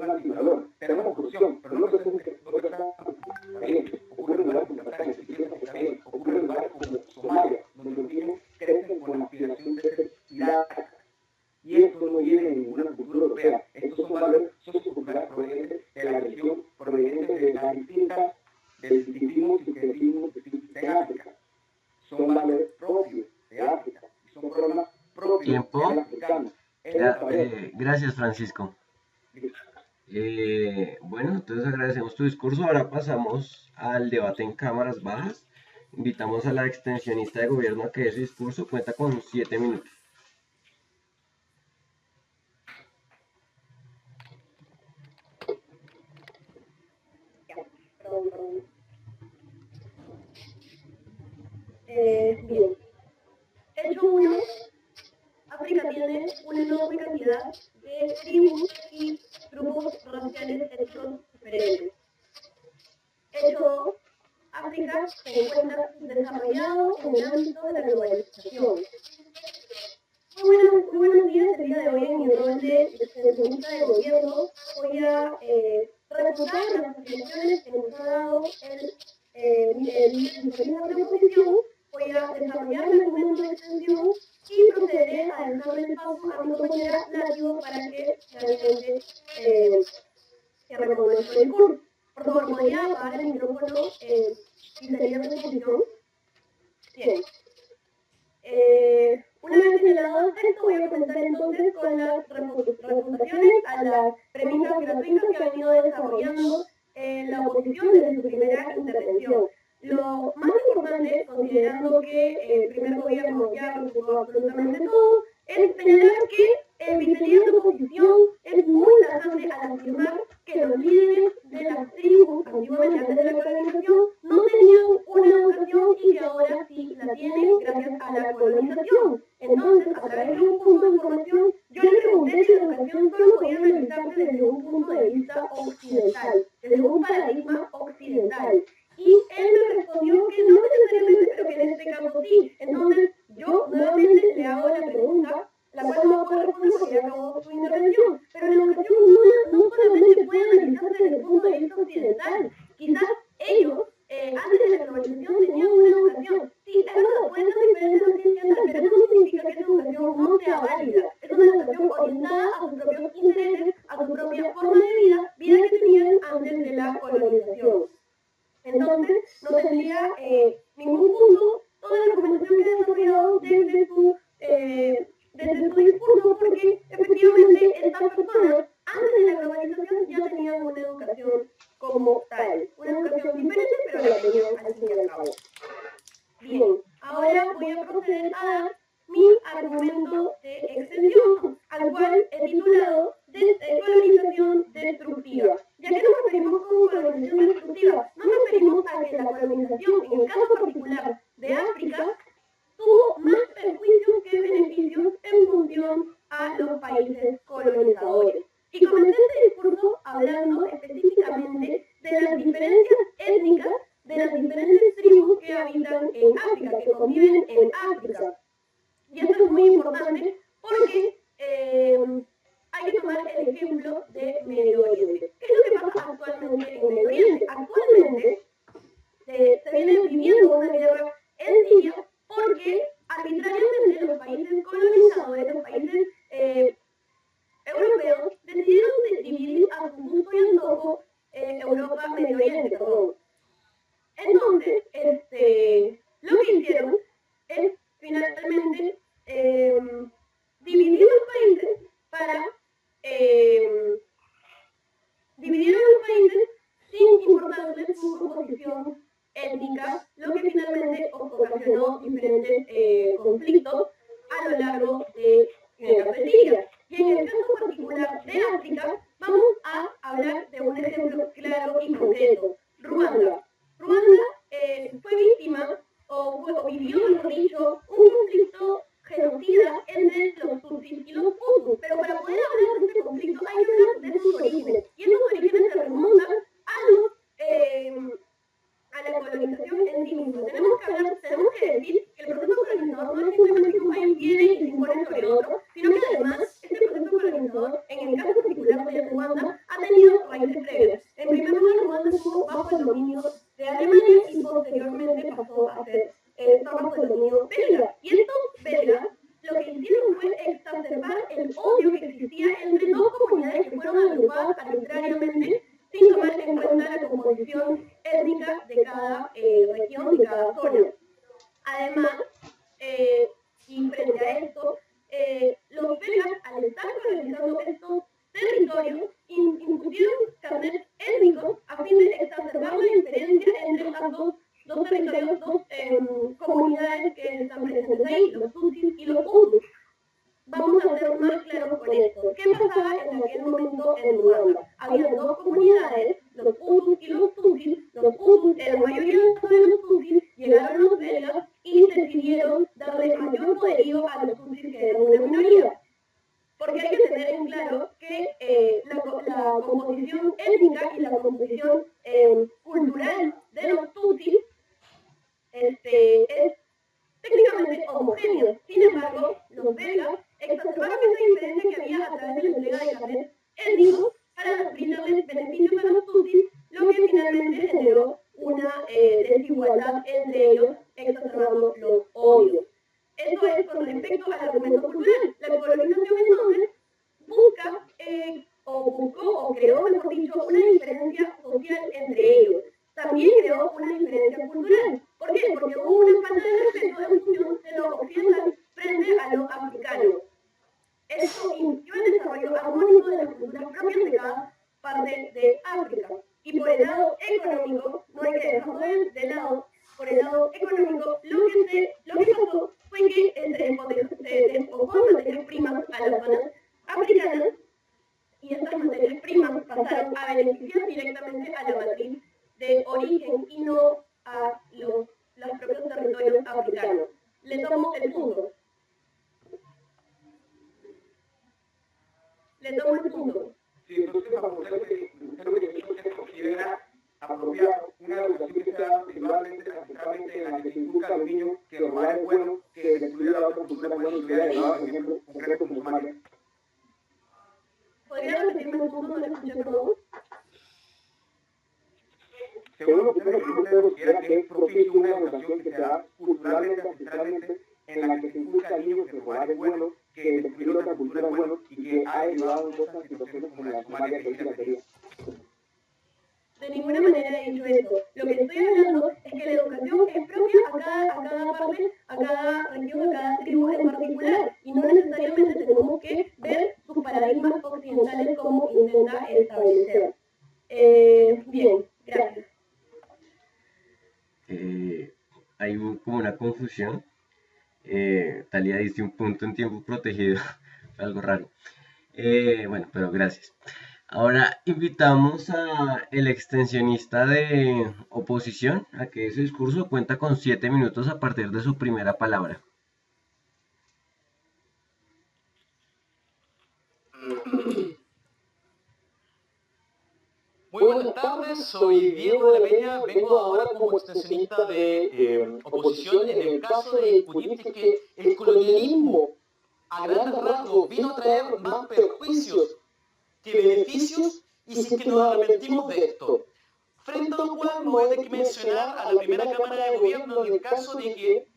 un antivalor. Tenemos corrupción, pero no pensemos que todo está bien. Ocurre en lugares como Qatar, está bien. Ocurre en lugares como Somalia, donde los niños crecen con la aspiración de ser piratas. Y esto no viene de ninguna cultura europea. Estos son valores socioculturales provenientes de la región, provenientes de las distintas, del distintivismo y sincretismo de África. Son valores propios de África. Y son problemas propios Tiempo. de los africanos. Gracias, Francisco. Bueno, entonces agradecemos tu discurso. Ahora pasamos al debate en cámaras bajas. Invitamos a la extensionista de gobierno a que dé su discurso. Cuenta con 7 minutos. Bien. Hecho 1. África tiene una enorme cantidad de tribus y grupos raciales étnicos diferentes. Hecho 2. África se encuentra desarrollado en el ámbito de la globalización. Muy buenos días, el día de hoy en mi rol de extensionista de gobierno voy a refutar las afirmaciones que nos ha dado el viceministro de oposición. Voy a desarrollar mi argumento de extensión y procederé a dejarle el paso a mi compañera Látigo para que realmente cierre con nuestro discurso. Por favor, ¿podría apagar el micrófono viceministro de oposición? Bien. Una vez señalado esto, voy a comenzar entonces con las refutaciones a las premisas gratuitas que ha venido desarrollando la oposición desde su primera intervención. Lo más importante, considerando que el primer gobierno ya refutó absolutamente todo, es señalar que el viceministro de oposición es muy tajante al afirmar que los líderes de las tribus, antiguamente antes de la colonización, no tenían una educación y que ahora sí la tienen gracias a la colonización. Entonces, a través de un punto de información, yo le pregunté si la educación solo podía analizarse desde un punto de vista occidental, desde un paradigma occidental. Y él me respondió que no necesariamente, pero que en este caso sí. Entonces, yo nuevamente le hago la pregunta, la cual no puedo responder porque ya acabó su intervención. Pero la educación no solamente puede analizarse desde el punto de vista occidental. Quizás ellos, antes de la globalización, tenían una educación. Sí, es verdad, puede ser diferente a occidental, pero eso no significa que esa educación no sea válida. Es una educación orientada a sus propios intereses, a su propia forma de vida que tenían antes de la colonización. Entonces, no tendría ningún punto toda la argumentación que ha desarrollado desde su discurso, porque efectivamente estas personas, antes de la globalización, ya tenían una educación como tal. Una educación diferente, pero la tenían al fin y al cabo. Bien, ahora voy a proceder a dar mi argumento de extensión, al cual he titulado colonización destructiva. ¿Y a qué nos referimos con colonización destructiva? Nos referimos a que la colonización, en el caso particular de África, tuvo más perjuicios que beneficios en función a los países colonizadores. Y comencé este discurso hablando específicamente de las diferencias étnicas de las diferentes tribus que habitan en África, que conviven en África. Y esto es muy importante porque hay que tomar el ejemplo de Medio Oriente. ¿Qué es lo que pasa actualmente en Medio Oriente? Actualmente se viene viviendo una guerra en Siria porque arbitrariamente los países colonizadores, los países europeos, decidieron dividir a su gusto y antojo Europa, Medio Oriente, perdón. Entonces, lo que hicieron es finalmente dividir los países para dividieron los países sin importarles su composición étnica, lo que finalmente ocasionó diferentes conflictos a lo largo de el caso de Siria. Y en el caso particular de África, vamos a hablar de un ejemplo claro y concreto: Ruanda. Ruanda fue víctima o vivió, mejor dicho, un conflicto genocida entre los tutsis y los hutus. Pero para poder hablar de este conflicto hay que hablar de sus orígenes. Y esos orígenes se remontan a la colonización en sí misma. Tenemos que decir que el proceso colonizador no es simplemente que un país viene y se impone sobre otro, sino que además este proceso colonizador, en el caso particular de Ruanda, ha tenido dominio belga. Y estos belgas lo que hicieron fue exacerbar el odio que existía entre dos comunidades que fueron agrupadas arbitrariamente sin tomar en cuenta la composición étnica de cada región, de cada zona. Además, y frente a esto, los belgas, al estar colonizando estos territorios, impusieron carnets étnicos a fin de exacerbar la diferencia entre estas dos territorios, dos comunidades que están presentes ahí, los Tutsis y los Hutus. Vamos a ser más claros con esto. ¿Qué pasaba en aquel momento en Ruanda? Había dos comunidades, los Hutus y los Tutsis. Los Hutus, la mayoría de los Tutsis, llegaron los belgas y decidieron darle mayor poderío a los Tutsis, que eran una minoría. Porque hay que tener en claro que la composición étnica y la composición cultural de los Tutsis es técnicamente homogéneo. Sin embargo, los belgas exacerbaron esa diferencia que había a través de la entrega de carnets étnicos para brindarles beneficios a los Tutsis, lo que finalmente generó una desigualdad entre ellos, exacerbando los odios. Eso es con respecto al argumento cultural. La colonización entonces busca, o creó, mejor dicho, una diferencia social entre ellos. También creó una diferencia cultural. ¿Por qué? Porque hubo una falta de respeto en función de lo occidental frente a lo africano. Esto inició el desarrollo armónico de las culturas propias de cada parte de África. Y por el lado económico, no hay que dejarlo de lado, por el lado económico, lo que pasó fue que se despojó materias primas a las zonas africanas y estas materias primas pasaron a beneficiar directamente a la matriz de origen y no a los propios territorios africanos. Le tomo el punto. Sí, entonces para mostrar que se considera apropiado una educación que sea principalmente en la que se inculca a los niños que robar es bueno, que destruir a la otra cultura es bueno, y voy a llevar un ejemplo concreto como Somalia. ¿Podría repetirme el punto? No lo escuché, perdón. Según lo que usted considera que es propicio una educación que se da culturalmente, ancestralmente, en la que se inculca al niño que robar es bueno, que destruir otra cultura es bueno, y que ha derivado en otras situaciones como la Somalia que dice la teoría. De ninguna manera he dicho eso. Lo que estoy hablando es que la educación es propia a cada parte, a cada región, a cada tribu en particular. Y no necesariamente tenemos que ver sus paradigmas occidentales como intenta establecer. Bien, gracias. Hay como una confusión. Talía dice un punto en tiempo protegido. Algo raro. Bueno, pero gracias. Ahora invitamos al extensionista de oposición a que ese discurso cuenta con 7 minutos a partir de su primera palabra. Muy buenas tardes, soy Diego de la Peña, vengo ahora como extensionista de oposición en el caso de discutir que el colonialismo a grandes rasgos vino a traer más perjuicios que beneficios y si es que nos arrepentimos de esto. Frente a lo cual no hay que mencionar a la primera Cámara de Gobierno en el caso de que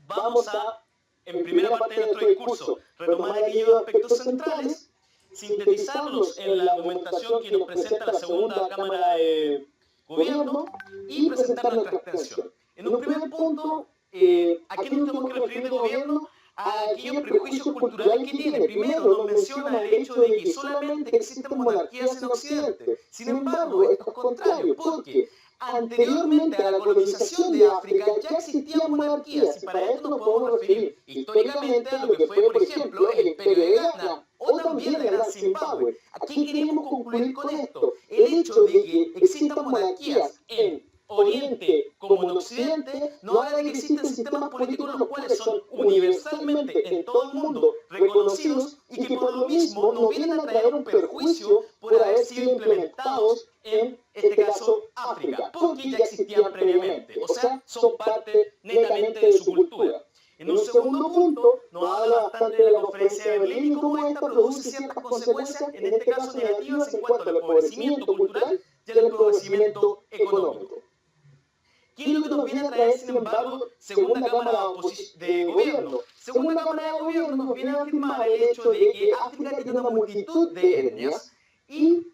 vamos a, en primera parte de nuestro discurso, retomar aquellos aspectos centrales, sintetizarlos en la argumentación que nos presenta la segunda Cámara de Gobierno y presentar nuestra extensión. En un primer punto, ¿a qué nos tenemos que referir de gobierno? A aquellos prejuicios culturales que tiene. Primero nos menciona el hecho de que solamente existen monarquías en Occidente. Sin embargo, esto es contrario, porque anteriormente a la colonización de África ya existían monarquías y para esto nos podemos referir históricamente a lo que fue, por ejemplo, el Imperio de Ghana o también el Gran Zimbabue. ¿A qué queremos concluir con esto? El hecho de que existan monarquías en Oriente como en Occidente no habla de que existen sistemas políticos los cuales son universalmente en todo el mundo reconocidos y que por lo mismo nos vienen a traer un perjuicio por haber sido implementados en este caso África, porque ya existían previamente, o sea, son parte netamente de su cultura. En un segundo punto, nos habla bastante de la conferencia de Berlín y cómo esta produce ciertas consecuencias, en este caso negativas, en cuanto al empobrecimiento cultural y al empobrecimiento económico. ¿Qué es lo que nos viene a traer, sin embargo, según la Cámara de Gobierno? Según la Cámara de Gobierno nos viene a afirmar el hecho de que África tiene una multitud de etnias y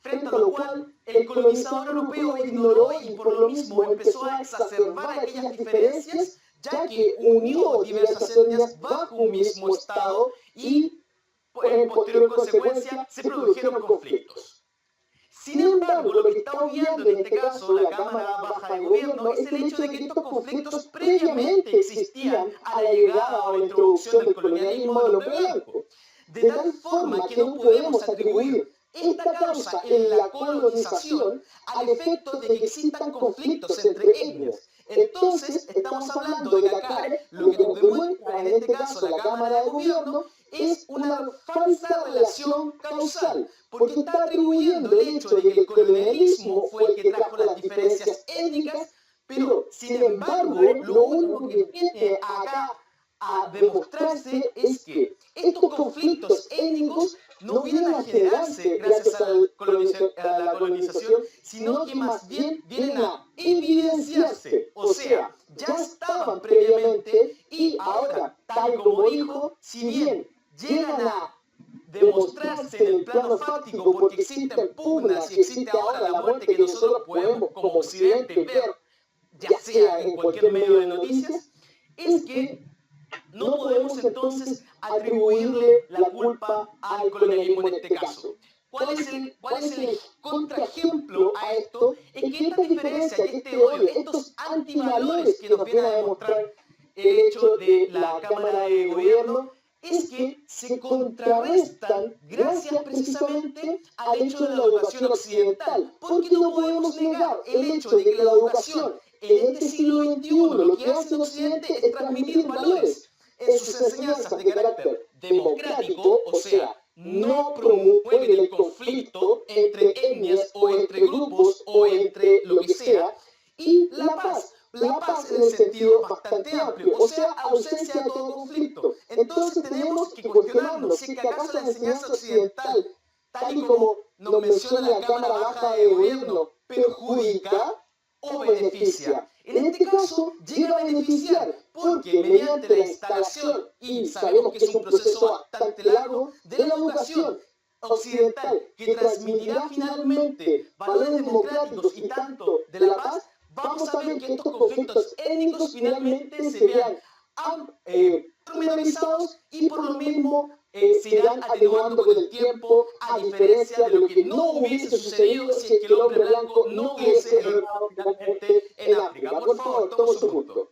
frente a lo cual el colonizador europeo ignoró y por lo mismo empezó a exacerbar aquellas diferencias, ya que unió diversas etnias bajo un mismo Estado y en posterior consecuencia se produjeron conflictos. Sin embargo, lo que estamos viendo en este caso la Cámara Baja de Gobierno es el hecho de que estos conflictos previamente existían a la llegada o la introducción del colonialismo del hombre blanco, de tal forma que no podemos atribuir esta causa en la colonización al efecto de que existan conflictos entre etnias. Entonces, estamos hablando de que acá lo que nos demuestra en este caso la Cámara de Gobierno es una falsa relación causal, porque está atribuyendo el hecho de que el colonialismo fue el que trajo las diferencias étnicas, pero sin embargo, lo único que viene acá a demostrarse es que estos conflictos étnicos no vienen a generarse gracias a la colonización, sino que más bien vienen a evidenciarse, o sea, ya estaban previamente y ahora, tal como dijo, si bien llegan a demostrarse en el plano fáctico porque existen pugnas y existe ahora la muerte que nosotros podemos como occidente ver, ya sea en cualquier medio de noticias, es que no podemos entonces atribuirle la culpa al colonialismo en este caso. ¿Cuál es el contraejemplo a esto? Es que esta diferencia, que este odio, estos antivalores que nos viene a demostrar el hecho de la Cámara de Gobierno, es que se contrarrestan gracias precisamente al hecho de la educación occidental. Porque no podemos negar el hecho de que la educación en este siglo XXI lo que hace en Occidente es transmitir valores en sus enseñanzas de carácter democrático, o sea, no promueve el conflicto entre etnias o entre grupos o entre lo que sea, y la paz en el sentido bastante amplio, o sea, ausencia de todo conflicto. Entonces tenemos que cuestionarnos si es que acaso la enseñanza occidental, tal y como nos menciona la Cámara Baja de Gobierno, perjudica o beneficia. En este caso, llega a beneficiar porque mediante la instalación, y sabemos que es un proceso bastante largo, de la educación occidental que transmitirá finalmente valores democráticos y tanto de la paz, vamos a ver que estos conflictos étnicos finalmente se vean pormenorizados y por lo mismo se irán atenuando con el tiempo, a diferencia de lo que no hubiese sucedido si es que el hombre blanco no hubiese llegado finalmente en África. Por favor, toma su punto.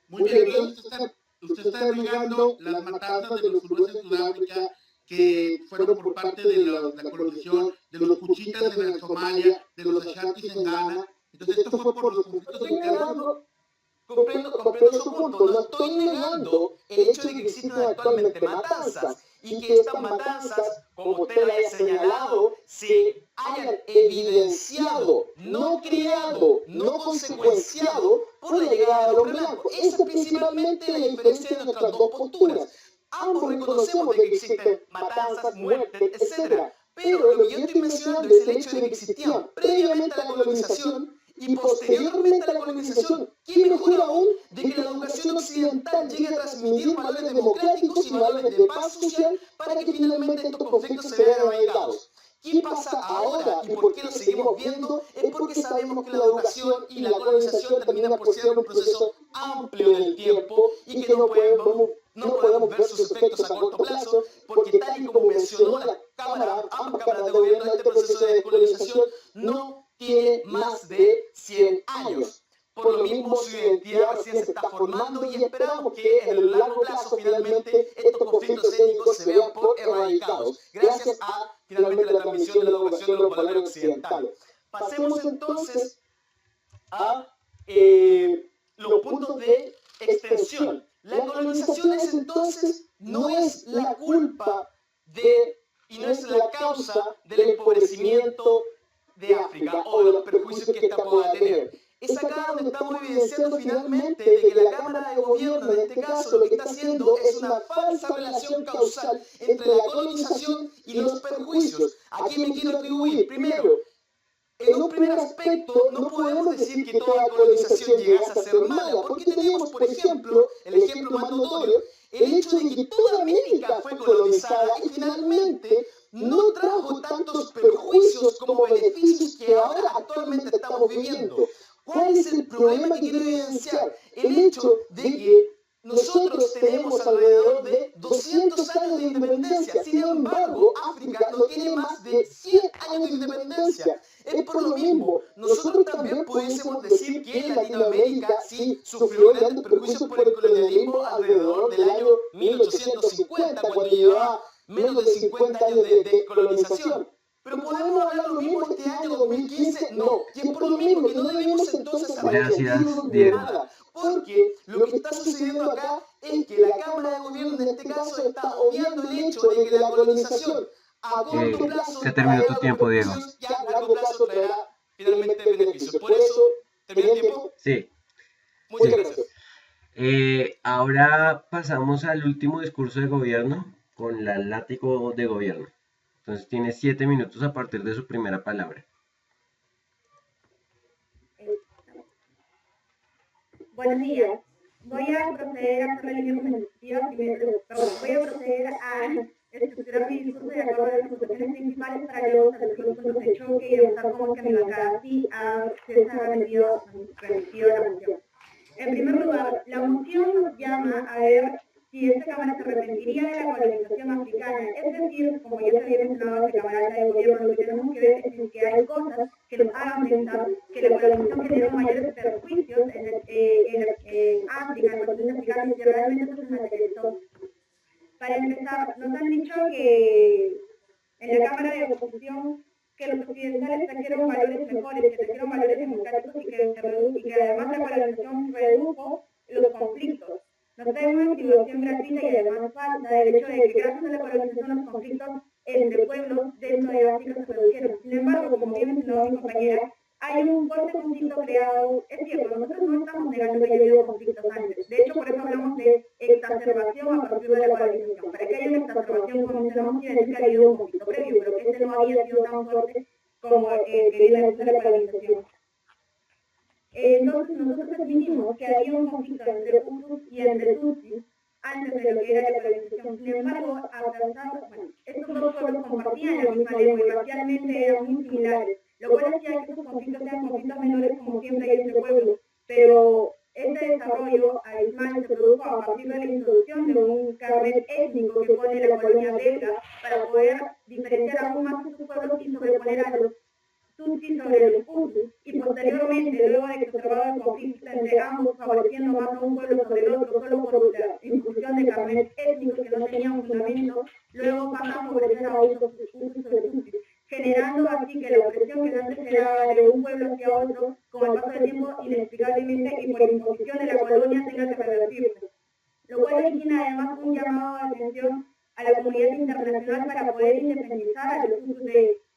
Muy bien, entonces usted está negando las matanzas de los zulúes en Sudáfrica que fueron por parte de la colonización, de los cuchitas en Somalia, de los ashantis en Ghana. Entonces esto fue por los conflictos internos. Comprendo su punto. No estoy negando el hecho de que existen actualmente matanzas y que estas matanzas, como usted lo haya señalado, se hayan evidenciado, no creado, no consecuenciado por la llegada del hombre blanco. Esa es principalmente la diferencia de nuestras dos posturas. Ambos reconocemos de que existen matanzas, muertes, etc. Pero lo que yo estoy mencionando es el hecho de que existían previamente a la colonización y posteriormente a la colonización, ¿qué mejor aún de que la educación occidental llegue a transmitir valores democráticos y valores de paz social para que finalmente estos conflictos se vean erradicados? ¿Qué pasa ahora y por qué lo seguimos viendo? Es porque sabemos que la educación y la colonización terminan por ser un proceso amplio en el tiempo y que no podemos ver sus efectos a corto plazo, porque tal y como mencionó ambas cámaras de gobierno, este proceso de colonización no tiene más de 100 años. Por lo mismo, su identidad recién se está formando y esperamos que en el largo plazo finalmente estos conflictos étnicos se vean erradicados, gracias a finalmente la transmisión de la educación de los valores occidentales. Pasemos entonces a los puntos de extensión. La colonización entonces no es la culpa y no es la causa del empobrecimiento de África o de los perjuicios que ésta pueda tener. Es acá donde estamos evidenciando finalmente de que la Cámara de Gobierno, en este caso, lo que está haciendo es una falsa relación causal entre la colonización y los perjuicios. ¿A quién me quiero atribuir? Primero, en un primer aspecto, no podemos decir que toda colonización llegase a ser mala, porque tenemos, por ejemplo, el ejemplo más notorio, el hecho de que toda América fue colonizada y finalmente no trajo tantos perjuicios como beneficios que ahora actualmente estamos viviendo. ¿Cuál es el problema que quiero evidenciar? El hecho de que nosotros tenemos alrededor de 200 años de independencia, sin embargo, África no tiene más de 100 años de independencia. Es por lo mismo, nosotros también pudiésemos decir que Latinoamérica sí sufrió grandes perjuicios por el colonialismo alrededor del año 1850, cuando llevaba menos de 50 años de colonización. Pero podemos hablar lo mismo este año 2015, no. Y es por lo mismo que no debemos entonces arrepentirnos de nada. Porque lo que está sucediendo acá es que la Cámara de Gobierno en este caso está obviando el hecho de que la colonización a corto plazo se terminó tu tiempo, Diego. y a largo plazo traerá finalmente beneficios. Por eso, ¿terminó el tiempo? Sí. Muchas gracias. Ahora pasamos al último discurso de gobierno con la látigo de gobierno. Entonces tiene 7 minutos a partir de su primera palabra. Buenos días. Voy a proceder a hacer la línea presentativa primero. Voy a proceder a estructurar mi discurso de acuerdo a las conclusiones principales para luego salir los puntos de choque y demostrar cómo es que mi bancada sí se ha remitido la moción. En primer lugar, la moción nos llama a ver si esta Cámara se arrepentiría de la colonización africana. Es decir, como ya se había mencionado en la Cámara de Gobierno, lo que tenemos que ver es que hay cosas que nos hagan pensar que la colonización generó mayores perjuicios en África, en el continente africano, y que realmente eso se materializó. Para empezar, nos han dicho que en la Cámara de Oposición que los occidentales trajeron valores mejores, que trajeron valores democráticos y que además la colonización redujo los conflictos. Nos trae una situación gratuita y además falsa del hecho de que gracias a la colonización los conflictos entre pueblos dentro de África se produjeron. Sin embargo, como bien mencionó mi compañera, hay un fuerte conflicto creado. Es cierto, nosotros no estamos negando que haya habido conflictos antes. De hecho, por eso hablamos de exacerbación a partir de la colonización. Para que haya una exacerbación, como mencionamos, quiere decir que ha habido un conflicto previo, pero que este no había sido tan fuerte como que viene después de la colonización. Entonces, nosotros admitimos que había un conflicto entre Hutus y entre Tutsis antes de lo que era la colonización. Sin embargo, estos dos pueblos compartían la misma lengua y racialmente eran muy similares, lo cual hacía que estos conflictos sean conflictos menores como siempre hay entre pueblos. Pero este desarrollo adicional se produjo a partir de la introducción de un carnet étnico que pone la colonia belga para poder diferenciar aún más estos pueblos y sobreponer a los Tutsis sobre los Hutus, y posteriormente, luego de que se observaba el conflicto entre ambos, favoreciendo más a un pueblo sobre el otro, solo por la inclusión de carnet étnicos que no tenían un fundamento, luego pasa a favorecer a Hutus sobre Tutsis, generando así que la opresión que antes era de un pueblo hacia otro, con el paso del tiempo, inexplicablemente y por imposición de la colonia, tenga que revertirse. Lo cual origina además un llamado de atención a la comunidad internacional para poder independizar a los Hutus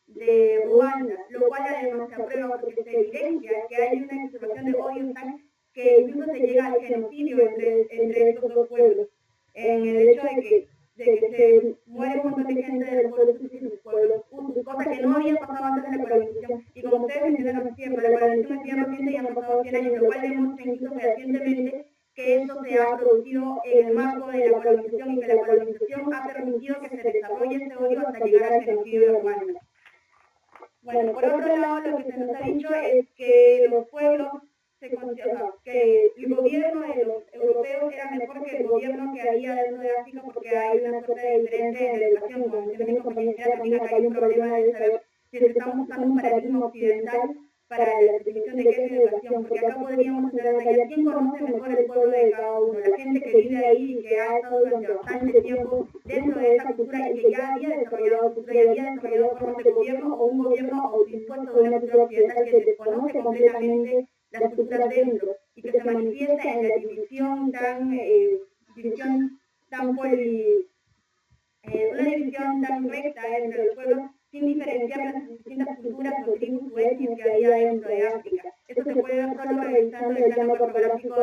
de Ruanda, lo cual además se aprueba porque se evidencia que hay una situación de odio tal que incluso se llega al genocidio entre estos dos pueblos, en el hecho de que se muere un montón de gente del pueblo Tutsi y sus pueblos Hutus, cosa que no había pasado antes de la colonización. Y como ustedes mencionaron, es cierto, la colonización es bien reciente y han pasado 100 años, lo cual hemos visto recientemente que esto se ha producido en el marco de la colonización y que la colonización ha permitido que se desarrolle este odio hasta llegar al genocidio de Ruanda. Bueno, por otro lado, lo que se nos ha dicho es que los pueblos que el gobierno de los europeos era mejor que el gobierno que había dentro de África porque hay una suerte de diferencia en la educación. Como mencioné mi compañera, también acá hay un problema de saber si estamos usando un paradigma occidental para la definición de qué es educación, porque acá podríamos tener a quién conoce mejor el pueblo de cada uno, la gente que vive ahí y que ha estado durante bastante tiempo dentro de esa cultura y que ya había desarrollado cultura y había desarrollado formas de gobierno o un gobierno autoimpuesto de una cultura occidental que desconoce completamente las culturas dentro y que se manifiesta en la división una división tan recta entre los pueblos sin diferenciar las distintas culturas o tribus o etnias que había dentro de África. Esto se puede ver solo revisando el plano geográfico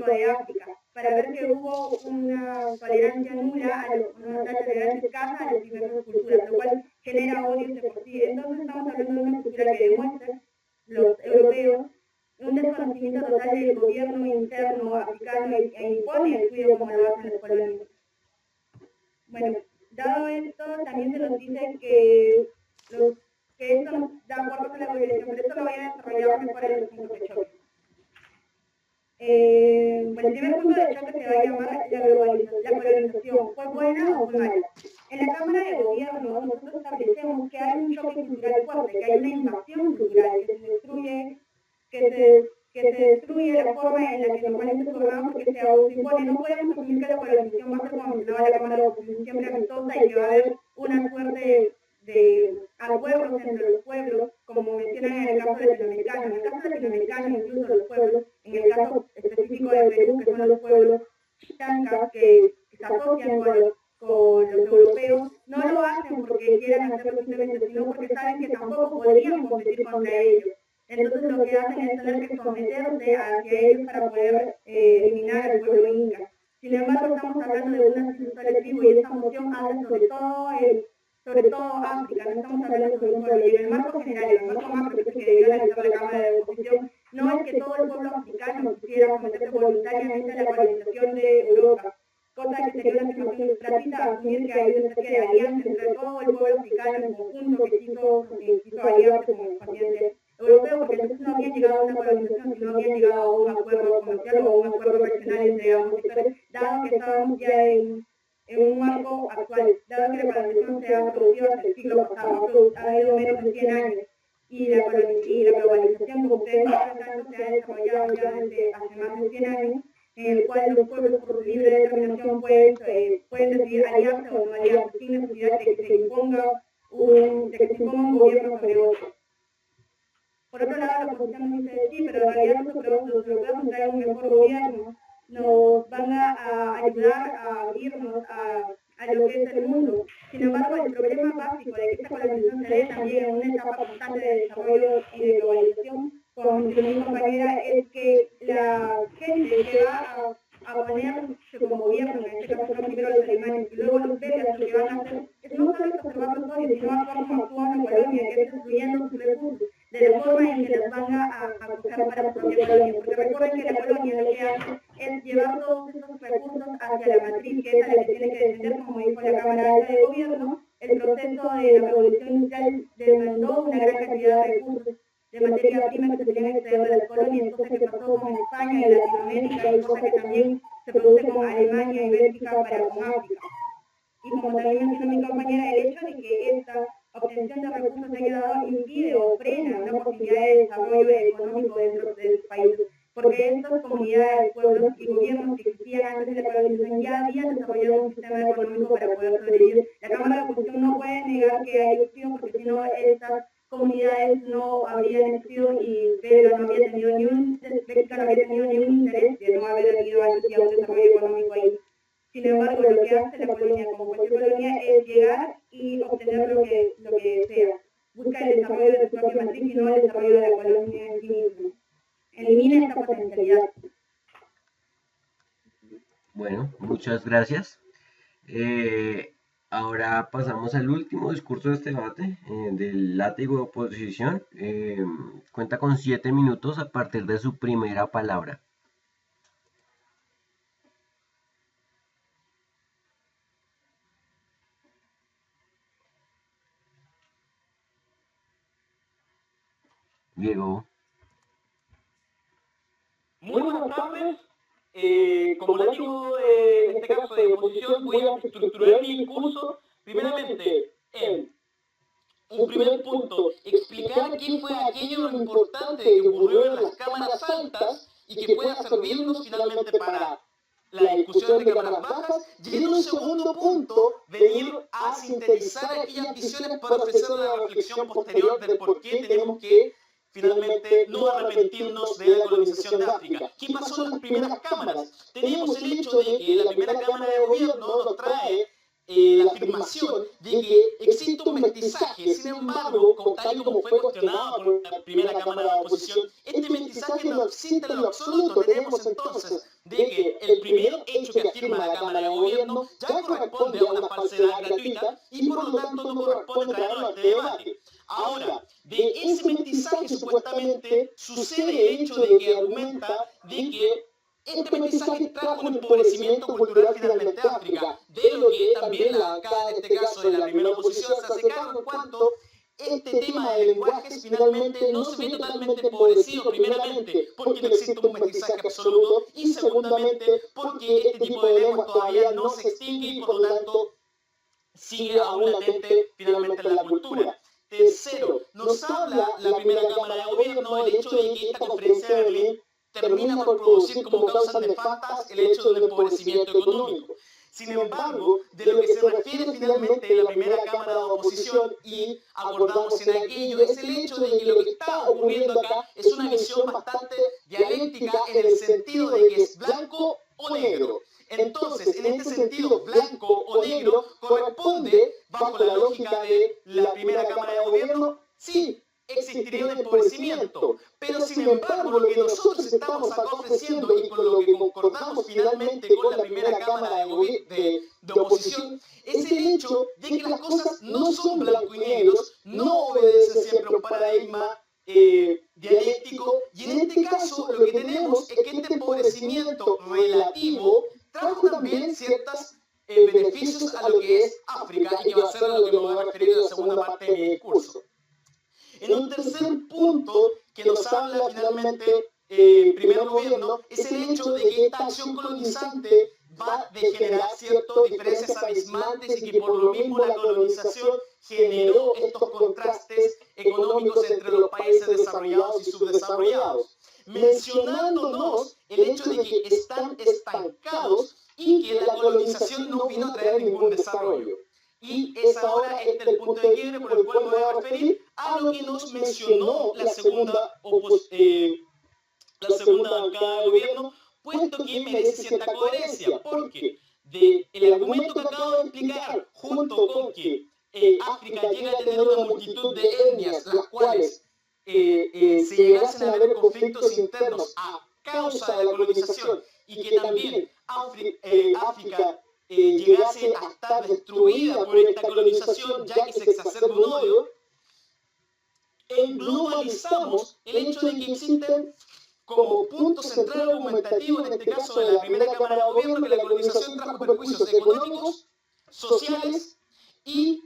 de África, para ver que hubo una tolerancia nula, una tolerancia escasa a las diversas culturas, lo cual genera odio de por sí. Entonces estamos hablando de una cultura que demuestra los europeos un desconocimiento total del gobierno interno africano e impone el suyo como lo hacen los colonios. Bueno, dado esto, también se nos dice que esto da acuerdo a la globalización, pero esto lo voy a desarrollar mejor en los puntos de choque. Bueno, el primer punto de choque se va a llamar la colonización. ¿Fue buena o fue mala? En la Cámara de Gobierno nosotros establecemos que hay un choque cultural fuerte, que hay una invasión cultural, que se destruye la forma en la que normalmente gobernamos porque se autoimpone. No podemos asumir que la colonización va a ser como mencionaba la Cámara de Oposición siempre amistosa y que va a haber una suerte de acuerdos entre los pueblos, como mencionan en el caso latinoamericano. En el caso latinoamericano, incluso los pueblos, en el caso específico de Perú, que son los pueblos chancas que se asocian con los europeos, no lo hacen porque quieran hacerlo simplemente, sino porque saben que tampoco podrían competir contra ellos. Entonces lo que hacen es tener que someterse hacia ellos para poder eliminar al pueblo inca. Sin embargo, estamos hablando de una situación colectiva y esta moción habla sobre todo África, no estamos hablando sobre un pueblo. Y en el marco general, en el marco macro que debió analizar la Cámara de Oposición, no es que todo el pueblo africano quisiera someterse voluntariamente a la colonización de Europa, cosa que sería una afirmación ilustrativa, asumir que hay una especie de alianza entre todo el pueblo africano en conjunto que quiso aliarse con el continente europeo, porque entonces no habían llegado a una colonización, sino habían llegado a un acuerdo comercial o a un acuerdo regional entre ambos sectores, dado que estábamos ya en un marco actual, dado que la colonización se ha producido hasta el siglo pasado, ha ido menos de 100 años, y la globalización, como ustedes saben, se ha desarrollado ya desde hace más de 100 años, en el cual los pueblos por libre determinación pueden decidir aliarse o no aliarse, sin necesidad de que se imponga un gobierno sobre otro. Por otro lado, la oposición nos dice, sí, pero en realidad los europeos nos traen un mejor gobierno, nos van a ayudar a abrirnos a lo que es el mundo. Sin embargo, el problema básico de que esta colonización se dé también en una etapa constante de desarrollo y de globalización, como mencionó mi compañera, es que la gente que va a ponerse como gobierno, en este caso son primero los alemanes y luego los belgas, lo que van a hacer es no solo exacerbar los odios, sino actuar como actúan en Colombia, que es destruyendo sus recursos, de la forma en que las van a buscar para su propia colonia. Porque recuerden que la colonia lo que hace es llevar todos esos recursos hacia la matriz, que es a la que tiene que defender, como dijo la Cámara Alta de Gobierno. El proceso de la revolución industrial demandó una gran cantidad de recursos de materia prima que se tenían que extraer de las colonias, cosa que pasó con España y Latinoamérica, y cosa que también se produce con Alemania y Bélgica para con África. Y como también mencionó mi compañera, el hecho de que esta obtención de recursos haya dado impide o frena una posibilidad de desarrollo económico dentro del país, porque estas comunidades, pueblos y gobiernos que existían antes de la colonización ya habían desarrollado un sistema económico para poder sobrevivir. La Cámara de Oposición no puede negar que hay existido, porque si no estas comunidades no habrían existido y Bélgica no habría tenido ni un interés de no haber habido antes ya un desarrollo económico ahí. Sin embargo, lo que hace la colonia, como cualquier colonia, es llegar y obtener lo que desea. Busca el desarrollo de su propia matriz y no el desarrollo de la colonia en sí misma. Elimina esta potencialidad. Bueno, muchas gracias. Ahora pasamos al último discurso de este debate, del látigo de oposición. Cuenta con 7 minutos a partir de su primera palabra. Diego. Muy buenas tardes. Como látigo, en este caso de oposición, voy a estructurar mi discurso primeramente en un primer punto, explicar qué fue aquello lo importante que ocurrió en las cámaras altas y que pueda servirnos finalmente para la discusión de cámaras bajas, y en un segundo punto venir a sintetizar aquellas visiones para ofrecer una reflexión posterior del por qué tenemos que finalmente no arrepentirnos de la colonización de África. ¿Qué pasó en las primeras cámaras? Tenemos el hecho de que la primera cámara de gobierno nos trae la afirmación de que existe un mestizaje. Sin embargo, tal y como fue cuestionado por la primera cámara de oposición, este mestizaje no existe en lo absoluto. Tenemos entonces de que el primer hecho que afirma la cámara de gobierno ya corresponde a una falsedad gratuita y por lo tanto no corresponde traerlo trajo un empobrecimiento cultural finalmente a África, de lo que también la bancada, en este caso de la primera oposición, se hace cargo en cuanto este tema de lenguajes finalmente no se ve totalmente empobrecido, primeramente porque no existe un mestizaje absoluto y segundamente porque este tipo de lenguas todavía no se extingue y por lo tanto sigue aún latente finalmente en la cultura. Tercero, nos habla la primera Cámara de Gobierno el hecho de que esta conferencia de Berlín termina por producir como causas nefastas el hecho de un empobrecimiento económico. Sin embargo, de lo que se refiere finalmente la primera Cámara de Oposición y acordamos en aquello, es el hecho de que lo que está ocurriendo acá es una visión bastante dialéctica en el sentido de que es blanco o negro. Entonces, en este sentido, blanco o negro corresponde, bajo la lógica de la primera Cámara de Gobierno, sí, existiría un empobrecimiento, pero sin embargo lo que nosotros estamos acá ofreciendo y con lo que concordamos finalmente con la primera Cámara de Oposición es el hecho de que las cosas no son blanco y negros, no obedecen siempre a un paradigma dialéctico y en este caso lo que tenemos es que este empobrecimiento relativo trajo también ciertos beneficios a lo que es África y que va a ser a lo que me voy a referir en la segunda parte de mi discurso. En un tercer punto que nos habla finalmente primer gobierno es el hecho de que esta acción colonizante va a generar ciertas diferencias abismantes y que por lo mismo la colonización generó estos contrastes económicos entre los países desarrollados y subdesarrollados, mencionándonos el hecho de que están estancados y que la colonización no vino a traer ningún desarrollo. Y es ahora el punto de quiebre por el cual me voy a referir a lo que nos mencionó la segunda bancada de gobierno, puesto que merece cierta coherencia, porque el argumento que acabo de explicar, junto con que África llega a tener una multitud de etnias, las cuales se llegasen a haber conflictos internos a causa de la colonización, y que también África llegase a estar destruida por esta colonización, ya que se exacerba un odio, globalizamos el hecho de que existen como punto central argumentativo, en este caso de la primera Cámara de Gobierno, que la colonización trajo perjuicios económicos, sociales y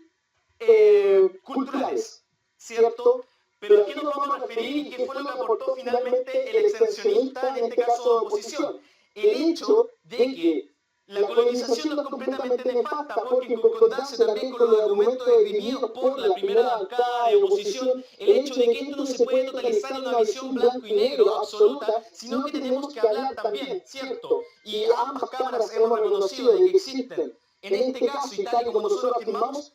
culturales, ¿cierto? Pero ¿a qué nos vamos a referir y qué fue lo que aportó finalmente el extensionista, en este caso de oposición? El hecho de que la colonización no es completamente nefasta, porque en concordancia también con los argumentos esgrimidos por la primera bancada de oposición, el hecho de que esto no se puede totalizar en una visión blanco y negro absoluta, sino que tenemos que hablar también, ¿cierto? Y ambas cámaras hemos reconocido de que existen, en este caso, y tal y como nosotros afirmamos,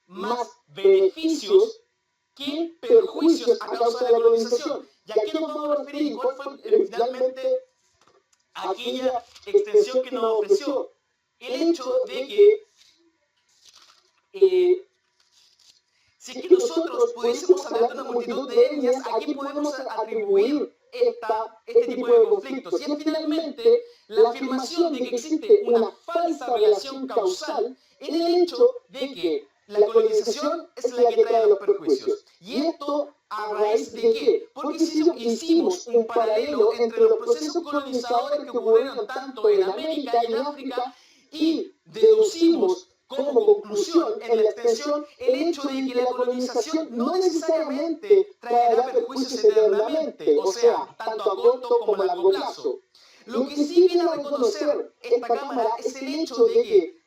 más beneficios que perjuicios a causa de la colonización. ¿Y a qué nos vamos a referir? ¿Y cuál fue finalmente aquella extensión que nos ofreció? El hecho de que si es que nosotros pudiésemos hablar de una multitud de etnias, ¿a quién podemos atribuir este tipo de conflictos? Y es finalmente la afirmación de que existe una falsa relación causal en el hecho de que la colonización es la que trae los perjuicios. ¿Y esto a raíz de qué? Porque hicimos un paralelo entre los procesos colonizadores que ocurrieron tanto en América y en África y deducimos como conclusión en la extensión el hecho de que la colonización no necesariamente traerá perjuicios eternamente, o sea, tanto a corto como a largo plazo. Lo que sí viene a reconocer esta Cámara es el hecho de que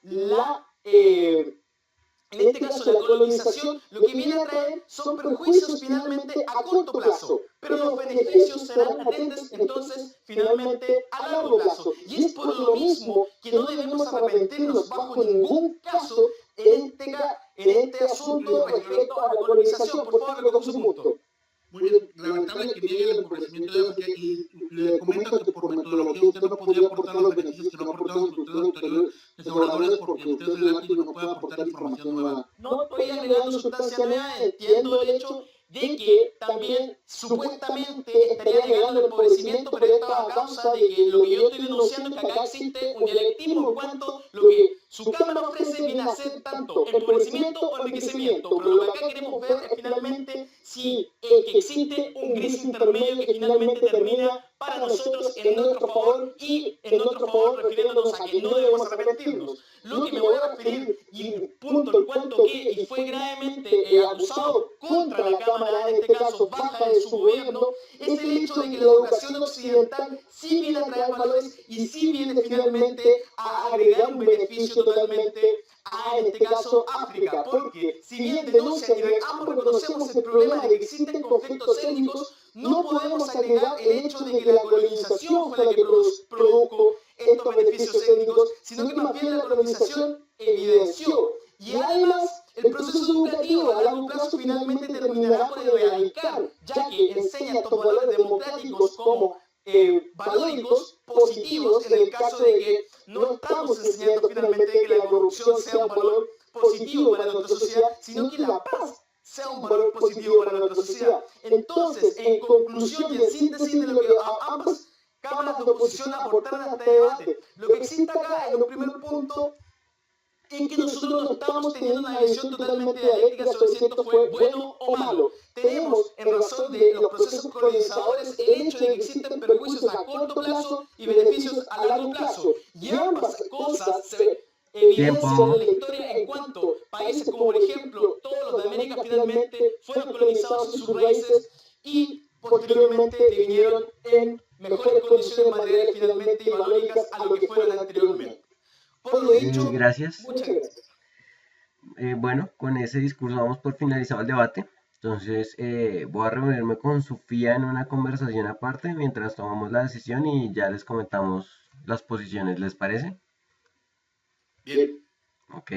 en este caso la colonización lo que viene a traer son perjuicios finalmente a corto plazo, pero los beneficios serán latentes entonces finalmente a largo plazo. Y es por lo mismo que no debemos arrepentirnos bajo ningún caso en este asunto respecto a la colonización. Por favor, recoge su punto. Muy bien, lamentable es que niegue el empobrecimiento de África y le comento que por metodología usted no podría aportar los beneficios que no aportaron sus ustedes anteriores desarrolladores porque usted es relevante y no puede aportar información nueva. No estoy agregando sustancia nueva, entiendo el hecho de que también supuestamente estaría llegando el empobrecimiento, pero esto a causa de que lo que yo estoy denunciando es que acá existe un dialectismo en cuanto lo que Su cámara ofrece viene a ser tanto empobrecimiento o enriquecimiento, pero lo que acá queremos ver es finalmente si existe un gris intermedio que finalmente termina para nosotros en nuestro favor y en nuestro favor refiriéndonos a que no debemos arrepentirnos. Lo que me voy a referir y punto en cuanto que y fue gravemente acusado contra la Cámara, en este caso baja de su gobierno, es el hecho de que la educación occidental sí viene a traer valores y sí viene finalmente a agregar un beneficio totalmente a, en este caso, África, porque si bien denuncian y ambos reconocemos el problema de que existen conflictos étnicos, no podemos agregar el hecho de que la colonización fue la que produjo estos beneficios étnicos, sino que más bien la colonización evidenció. Y además, el proceso educativo a largo plazo finalmente terminará por erradicar, ya que enseña estos valores democráticos como valóricos positivos en el caso de que no estamos enseñando finalmente que la corrupción sea un valor positivo para nuestra sociedad, sino que la paz sea un valor positivo para nuestra sociedad. Entonces, en conclusión y en síntesis de lo que ambas cámaras de oposición aportaron a este debate, lo que existe acá en un primer punto es que nosotros no estamos teniendo una visión totalmente dialéctica sobre si esto fue bueno o malo. Tenemos, en razón de los procesos colonizadores, el hecho de que existen perjuicios a corto plazo y beneficios a largo plazo. Y ambas cosas se evidencian en la historia en cuanto países como, por ejemplo, todos los de América finalmente fueron colonizados en sus raíces y posteriormente vinieron en mejores condiciones materiales finalmente y valóricas a lo que fueron anteriormente. Por lo dicho, gracias. muchas gracias. Bueno, con ese discurso damos por finalizado el debate. Entonces voy a reunirme con Sofía en una conversación aparte mientras tomamos la decisión y ya les comentamos las posiciones, ¿les parece? Bien. Ok.